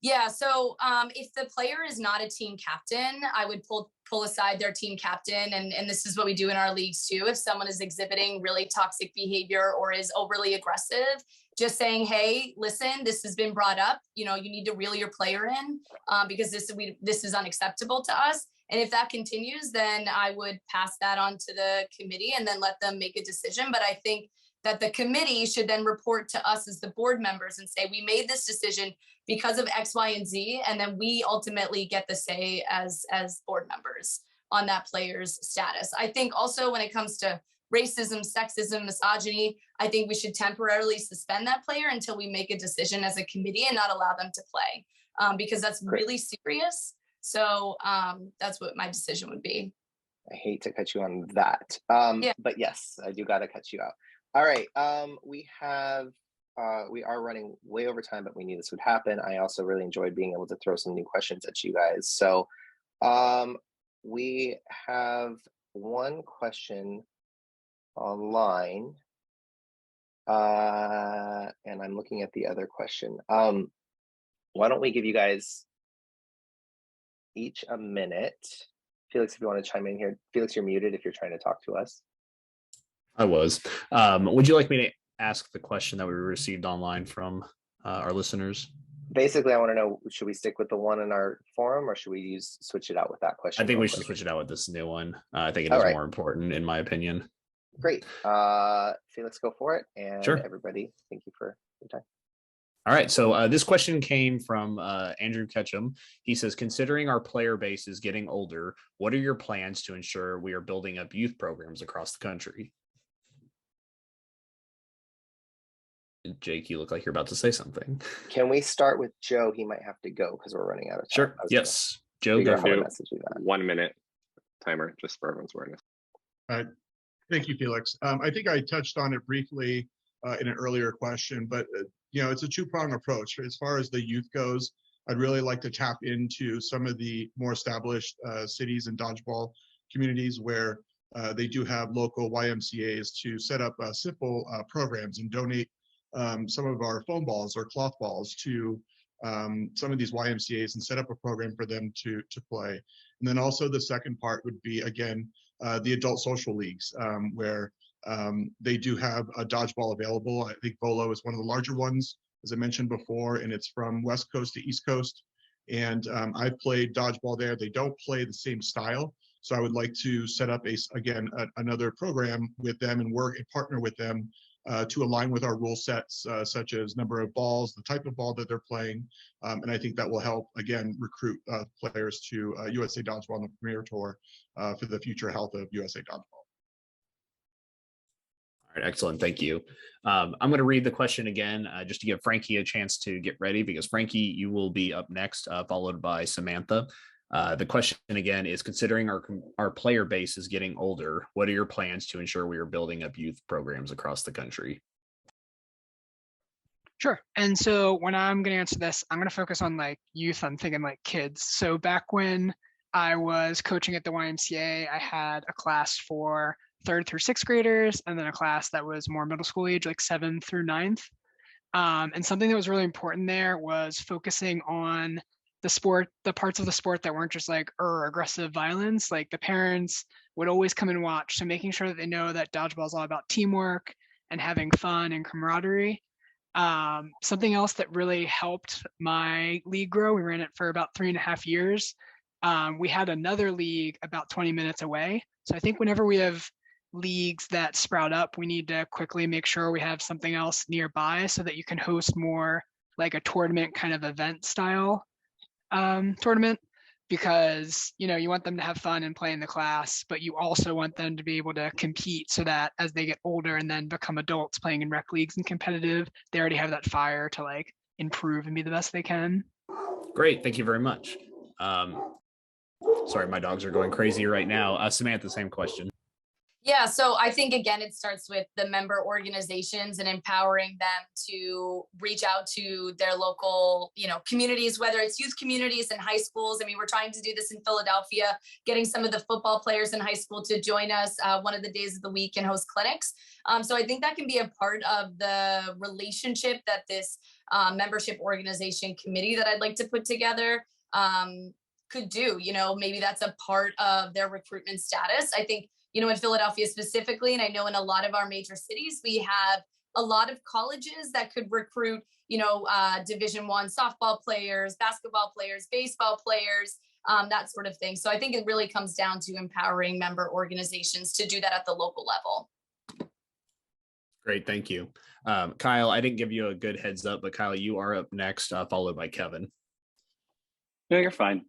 Yeah, so if the player is not a team captain, I would pull aside their team captain, and this is what we do in our leagues too. If someone is exhibiting really toxic behavior or is overly aggressive, just saying, hey, listen, this has been brought up. You need to reel your player in because this is unacceptable to us. And if that continues, then I would pass that on to the committee and then let them make a decision. But I think that the committee should then report to us as the board members and say, we made this decision because of X, Y, and Z. And then we ultimately get the say as board members on that player's status. I think also when it comes to racism, sexism, misogyny, I think we should temporarily suspend that player until we make a decision as a committee and not allow them to play because that's really serious. So that's what my decision would be. I hate to cut you on that. But yes, I do got to cut you out. All right, we are running way over time, but we knew this would happen. I also really enjoyed being able to throw some new questions at you guys. So we have one question online, and I'm looking at the other question. Why don't we give you guys each a minute? Felix, if you want to chime in here. Felix, you're muted if you're trying to talk to us. I was. Would you like me to ask the question that we received online from our listeners? Basically, I want to know, should we stick with the one in our forum or should we switch it out with that question? I think we should switch it out with this new one. I think it is more important in my opinion. Great. Felix, go for it. And sure. Everybody, thank you for your time. All right, so this question came from Andrew Ketchum. He says, considering our player base is getting older, what are your plans to ensure we are building up youth programs across the country? Jake, you look like you're about to say something. Can we start with Joe? He might have to go because we're running out of time. Sure. Yes. Joe, go for it. 1 minute timer just for everyone's awareness. Thank you, Felix. I think I touched on it briefly in an earlier question, but it's a two-prong approach. As far as the youth goes, I'd really like to tap into some of the more established cities and dodgeball communities where they do have local YMCAs to set up simple programs and donate some of our foam balls or cloth balls to some of these YMCAs and set up a program for them to play. And then also the second part would be, again, the adult social leagues, where they do have a dodgeball available. I think Volo is one of the larger ones, as I mentioned before, and it's from West Coast to East Coast. And I've played dodgeball there. They don't play the same style. So I would like to set up, another program with them and work and partner with them to align with our rule sets, such as number of balls, the type of ball that they're playing. And I think that will help, again, recruit players to USA Dodgeball on the Premier Tour for the future health of USA Dodgeball. All right, excellent. Thank you. I'm going to read the question again, just to give Frankie a chance to get ready, because Frankie, you will be up next, followed by Samantha. The question again is, considering our player base is getting older, what are your plans to ensure we are building up youth programs across the country? Sure. And so when I'm going to answer this, I'm going to focus on like youth. I'm thinking like kids. So back when I was coaching at the YMCA, I had a class for 3rd through 6th graders, and then a class that was more middle school age, like 7th through 9th. And something that was really important there was focusing on the parts of the sport that weren't just like aggressive violence. Like the parents would always come and watch. So making sure that they know that dodgeball is all about teamwork and having fun and camaraderie. Something else that really helped my league grow, we ran it for about 3.5 years. We had another league about 20 minutes away. So I think whenever we have leagues that sprout up, we need to quickly make sure we have something else nearby so that you can host more like a tournament kind of event style tournament, because you want them to have fun and play in the class, but you also want them to be able to compete so that as they get older and then become adults playing in rec leagues and competitive, they already have that fire to like improve and be the best they can. Great, thank you very much. Sorry, my dogs are going crazy right now. Samantha, same question. Yeah, so I think, again, it starts with the member organizations and empowering them to reach out to their local, communities, whether it's youth communities and high schools. I mean, we're trying to do this in Philadelphia, getting some of the football players in high school to join us one of the days of the week and host clinics. So I think that can be a part of the relationship that this membership organization committee that I'd like to put together could do. Maybe that's a part of their recruitment status. I think, in Philadelphia specifically, and I know in a lot of our major cities, we have a lot of colleges that could recruit, Division I softball players, basketball players, baseball players, that sort of thing. So I think it really comes down to empowering member organizations to do that at the local level. Great, thank you. Kyle, I didn't give you a good heads up, but Kyle, you are up next, followed by Kevin. No, you're fine.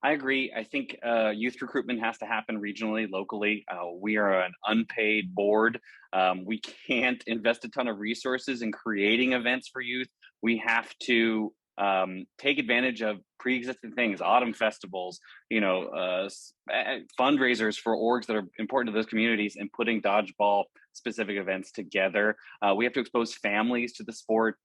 I agree. I think youth recruitment has to happen regionally, locally. We are an unpaid board. We can't invest a ton of resources in creating events for youth. We have to take advantage of pre-existing things, autumn festivals, fundraisers for orgs that are important to those communities, and putting dodgeball specific events together. We have to expose families to the sport.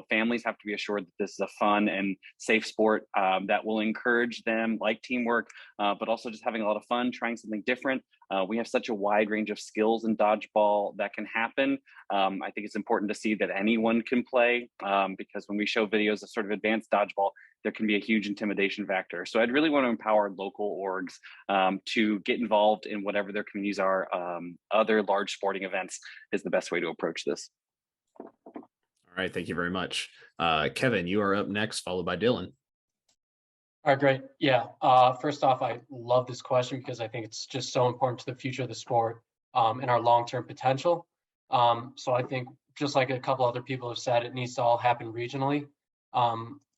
Families have to be assured that this is a fun and safe sport that will encourage them, like teamwork, but also just having a lot of fun, trying something different. We have such a wide range of skills in dodgeball that can happen. I think it's important to see that anyone can play, because when we show videos of sort of advanced dodgeball, there can be a huge intimidation factor. So I'd really want to empower local orgs to get involved in whatever their communities are. Other large sporting events is the best way to approach this. All right, thank you very much. Kevin, you are up next, followed by Dylan. All right, great. Yeah, first off, I love this question because I think it's just so important to the future of the sport and our long-term potential. So I think, just like a couple other people have said, it needs to all happen regionally.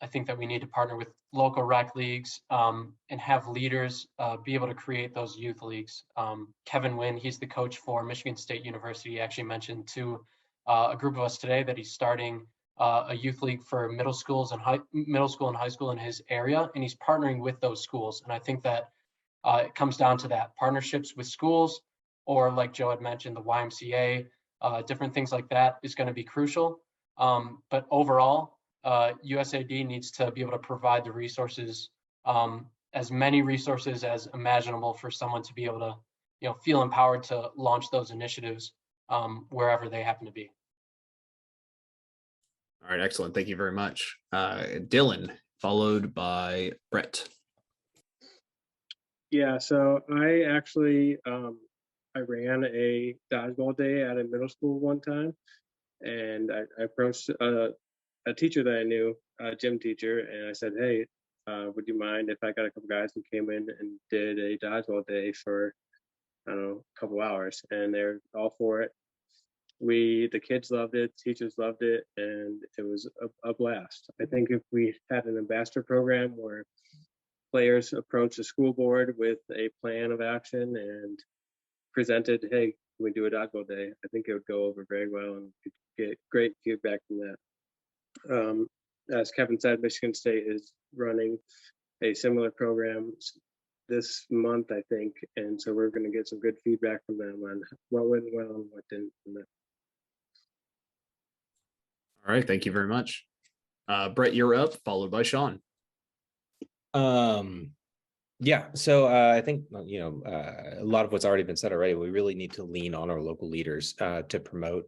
I think that we need to partner with local rec leagues and have leaders be able to create those youth leagues. Kevin Wynn, he's the coach for Michigan State University. He actually mentioned to a group of us today that he's starting a youth league for middle school and high school in his area, and he's partnering with those schools. And I think that it comes down to that, partnerships with schools, or like Joe had mentioned, the YMCA, different things like that is going to be crucial. But overall, USAD needs to be able to provide the resources, as many resources as imaginable for someone to be able to, feel empowered to launch those initiatives wherever they happen to be. All right, excellent. Thank you very much. Dylan, followed by Brett. Yeah, so I actually I ran a dodgeball day at a middle school one time, and I approached a teacher that I knew, a gym teacher, and I said, "Hey, would you mind if I got a couple guys who came in and did a dodgeball day for, I don't know, a couple hours?" And they're all for it. The kids loved it, teachers loved it, and it was a blast. I think if we had an ambassador program where players approach the school board with a plan of action and presented, "Hey, can we do a dodgeball day?" I think it would go over very well and could get great feedback from that. As Kevin said, Michigan State is running a similar program this month, I think, and so we're going to get some good feedback from them on what went well and what didn't. All right, thank you very much. Brett, you're up, followed by Sean. Yeah, so I think a lot of what's already been said already. We really need to lean on our local leaders to promote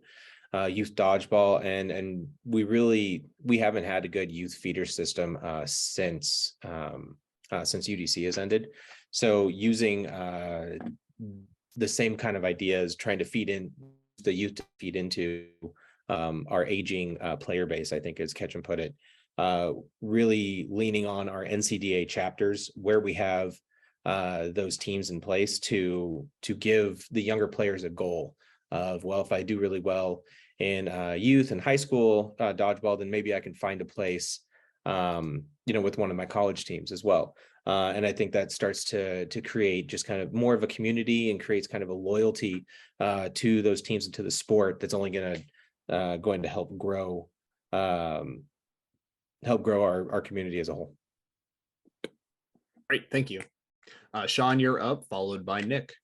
youth dodgeball, and we haven't had a good youth feeder system since UDC has ended. So using the same kind of ideas, trying to feed in the youth to feed into our aging player base, I think, as Ketchum put it. Really leaning on our NCDA chapters where we have those teams in place to give the younger players a goal of, well, if I do really well in youth and high school dodgeball, then maybe I can find a place, with one of my college teams as well. And I think that starts to create just kind of more of a community and creates kind of a loyalty to those teams and to the sport that's only going to help grow our community as a whole. Great, thank you. Sean, you're up, followed by Nick.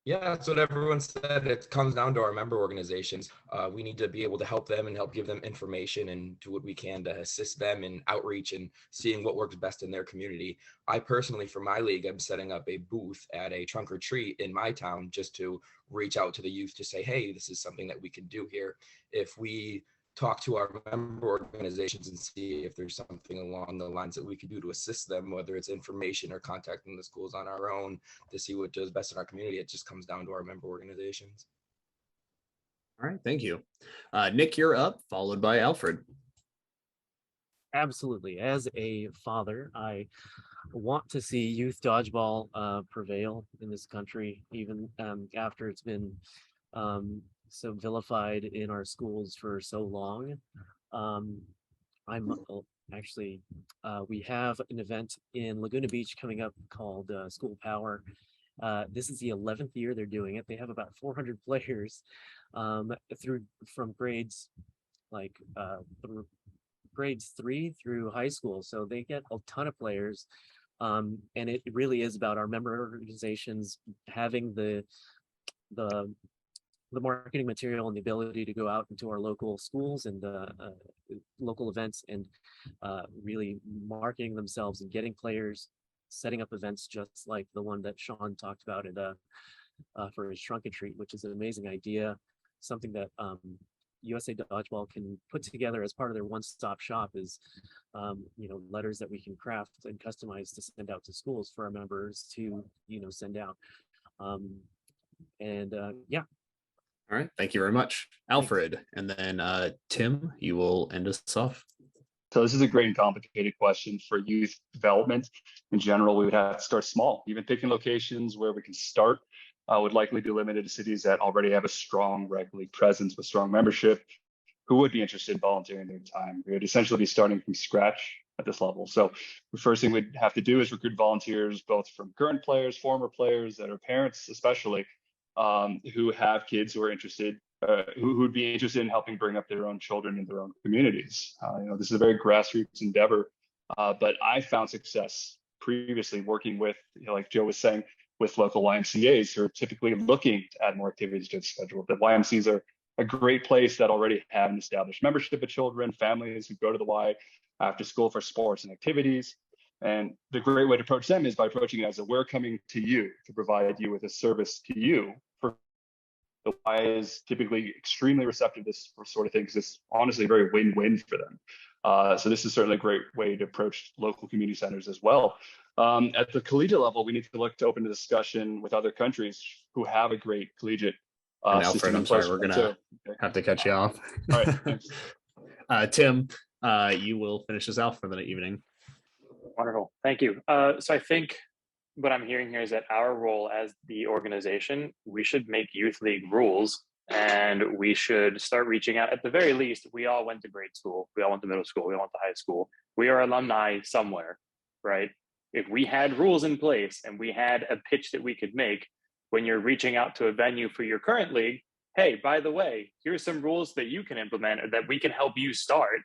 Yeah, that's what everyone said. It comes down to our member organizations. We need to be able to help them and help give them information and do what we can to assist them in outreach and seeing what works best in their community. I personally, for my league, I'm setting up a booth at a trunk or treat in my town just to reach out to the youth to say, hey, this is something that we can do here. If we talk to our member organizations and see if there's something along the lines that we could do to assist them, whether it's information or contacting the schools on our own to see what does best in our community. It just comes down to our member organizations. All right, thank you. Nick, you're up, followed by Alfred. Absolutely. As a father, I want to see youth dodgeball prevail in this country, even after it's been so vilified in our schools for so long. We have an event in Laguna Beach coming up called School Power. This is the 11th year they're doing it. They have about 400 players from grades grades 3 through high school. So they get a ton of players. And it really is about our member organizations having the marketing material and the ability to go out into our local schools and local events and really marketing themselves and getting players, setting up events just like the one that Sean talked about for his trunk and treat, which is an amazing idea, something that USA Dodgeball can put together as part of their one-stop shop is, letters that we can craft and customize to send out to schools for our members to, send out. Yeah. All right, thank you very much, Alfred. And then Tim, you will end us off. So this is a great and complicated question for youth development. In general, we would have to start small. Even picking locations where we can start would likely be limited to cities that already have a strong rec league presence with strong membership who would be interested in volunteering their time. We would essentially be starting from scratch at this level. So the first thing we'd have to do is recruit volunteers, both from current players, former players, that are parents especially, who have kids who are interested, who would be interested in helping bring up their own children in their own communities. This is a very grassroots endeavor, but I found success previously working with, like Joe was saying, with local YMCAs who are typically looking to add more activities to the schedule. The YMCAs are a great place that already have an established membership of children, families who go to the Y after school for sports and activities. And the great way to approach them is by approaching it as a we're coming to you to provide you with a service to you. For the Y is typically extremely receptive to this sort of thing because it's honestly very win-win for them. So this is certainly a great way to approach local community centers as well. At the collegiate level, we need to look to open a discussion with other countries who have a great collegiate and system Alfred, in I'm sorry, place. we're gonna have to cut you off. All right, thanks. Tim, you will finish this out for the evening. Wonderful, thank you. So I think what I'm hearing here is that our role as the organization, we should make youth league rules, and we should start reaching out. At the very least, we all went to grade school, we all went to middle school, we all went to high school. We are alumni somewhere, right? If we had rules in place and we had a pitch that we could make when you're reaching out to a venue for your current league, hey, by the way, here's some rules that you can implement or that we can help you start.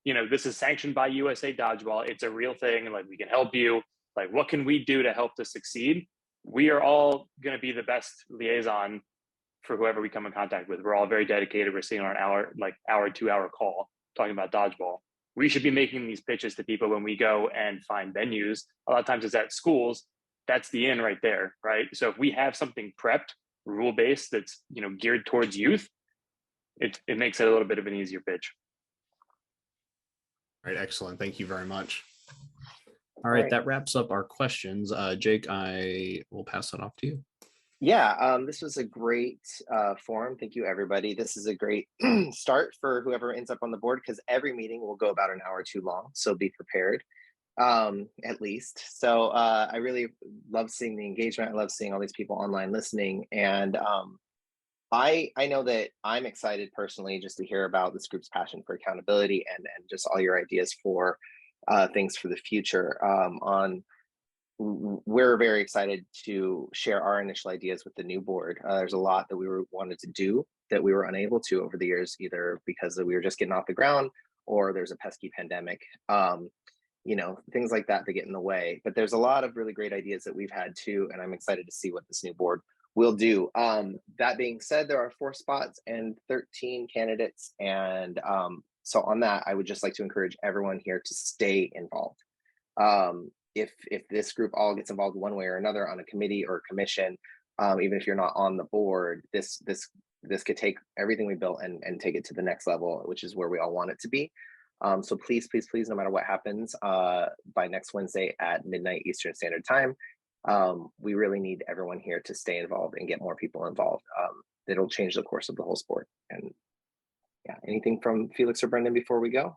You know, this is sanctioned by USA Dodgeball. It's a real thing. Like, we can help you. Like, what can we do to help to succeed? We are all going to be the best liaison for whoever we come in contact with. We're all very dedicated. We're sitting on an hour, 2 hour call talking about dodgeball. We should be making these pitches to people when we go and find venues. A lot of times it's at schools. That's the in right there, right? So if we have something prepped, rule-based, that's, you know, geared towards youth, it makes it a little bit of an easier pitch. All right, excellent. Thank you very much. All right, that wraps up our questions. Jake, I will pass it off to you. Yeah, this was a great forum. Thank you, everybody. This is a great start for whoever ends up on the board, because every meeting will go about an hour too long. So be prepared, at least. So I really love seeing the engagement. I love seeing all these people online listening. And I know that I'm excited personally just to hear about this group's passion for accountability and just all your ideas for things for the future. We're very excited to share our initial ideas with the new board. There's a lot that we wanted to do that we were unable to over the years, either because we were just getting off the ground or there's a pesky pandemic, you know, things like that get in the way. But there's a lot of really great ideas that we've had too, and I'm excited to see what this new board will do. That being said, there are 4 spots and 13 candidates. And so on that, I would just like to encourage everyone here to stay involved. If this group all gets involved one way or another on a committee or commission, even if you're not on the board, this could take everything we built and take it to the next level, which is where we all want it to be. So please, no matter what happens, by next Wednesday at midnight Eastern Standard Time, we really need everyone here to stay involved and get more people involved. It'll change the course of the whole sport. And yeah, anything from Felix or Brendan before we go?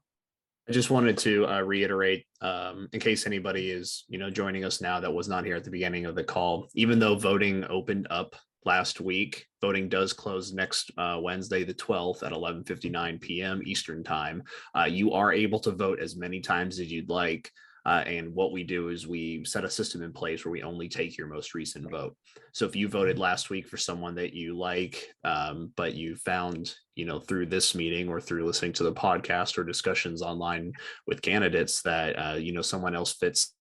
I just wanted to reiterate, in case anybody is, joining us now that was not here at the beginning of the call, even though voting opened up last week, voting does close next Wednesday, the 12th at 11:59 p.m. Eastern time. You are able to vote as many times as you'd like. And what we do is we set a system in place where we only take your most recent vote. So if you voted last week for someone that you like, but you found, through this meeting or through listening to the podcast or discussions online with candidates that, someone else fits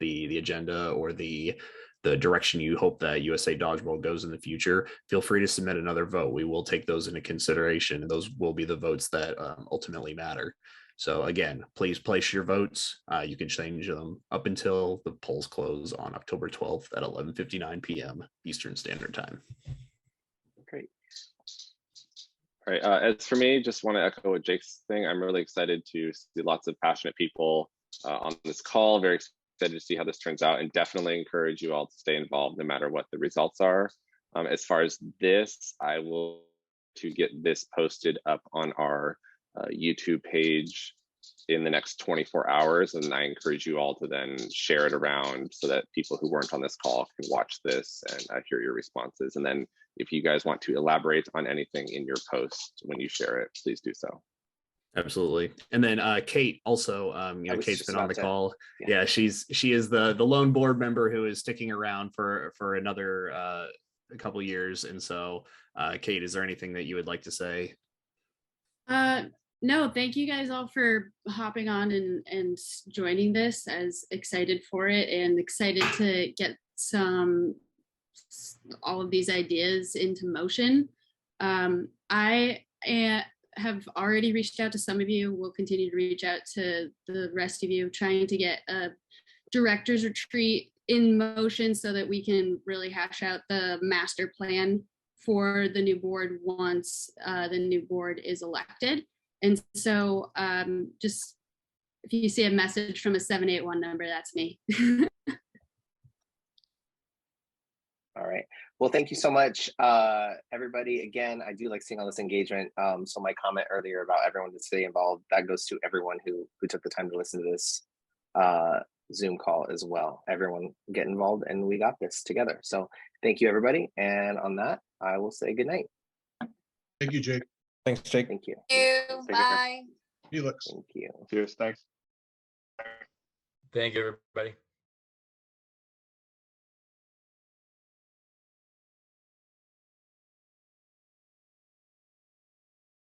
the agenda or the direction you hope that USA Dodgeball goes in the future, feel free to submit another vote. We will take those into consideration, and those will be the votes that ultimately matter. So again, please place your votes. You can change them up until the polls close on October 12th at 11:59 p.m. Eastern Standard Time. Great. All right. As for me, just want to echo what Jake's thing. I'm really excited to see lots of passionate people on this call. Very excited to see how this turns out, and definitely encourage you all to stay involved no matter what the results are. As far as this, I will to get this posted up on our YouTube page in the next 24 hours, and I encourage you all to then share it around so that people who weren't on this call can watch this and hear your responses. And then if you guys want to elaborate on anything in your post when you share it, please do so. Absolutely. And then Kate also, Kate's been on the call. Yeah, she is the lone board member who is sticking around for another a couple years. And so Kate, is there anything that you would like to say? No, thank you guys all for hopping on and joining this. I was excited for it and excited to get some all of these ideas into motion. I have already reached out to some of you. We'll continue to reach out to the rest of you, trying to get a director's retreat in motion so that we can really hash out the master plan for the new board once the new board is elected. And so just if you see a message from a 781 number, that's me. All right. Well, thank you so much, everybody. Again, I do like seeing all this engagement. So my comment earlier about everyone to stay involved, that goes to everyone who took the time to listen to this Zoom call as well. Everyone get involved and we got this together. So thank you, everybody. And on that, I will say good night. Thank you, Jake. Thanks, Jake. Thank you. Bye. Felix. Thank you. Cheers. Thanks. Thank you, everybody.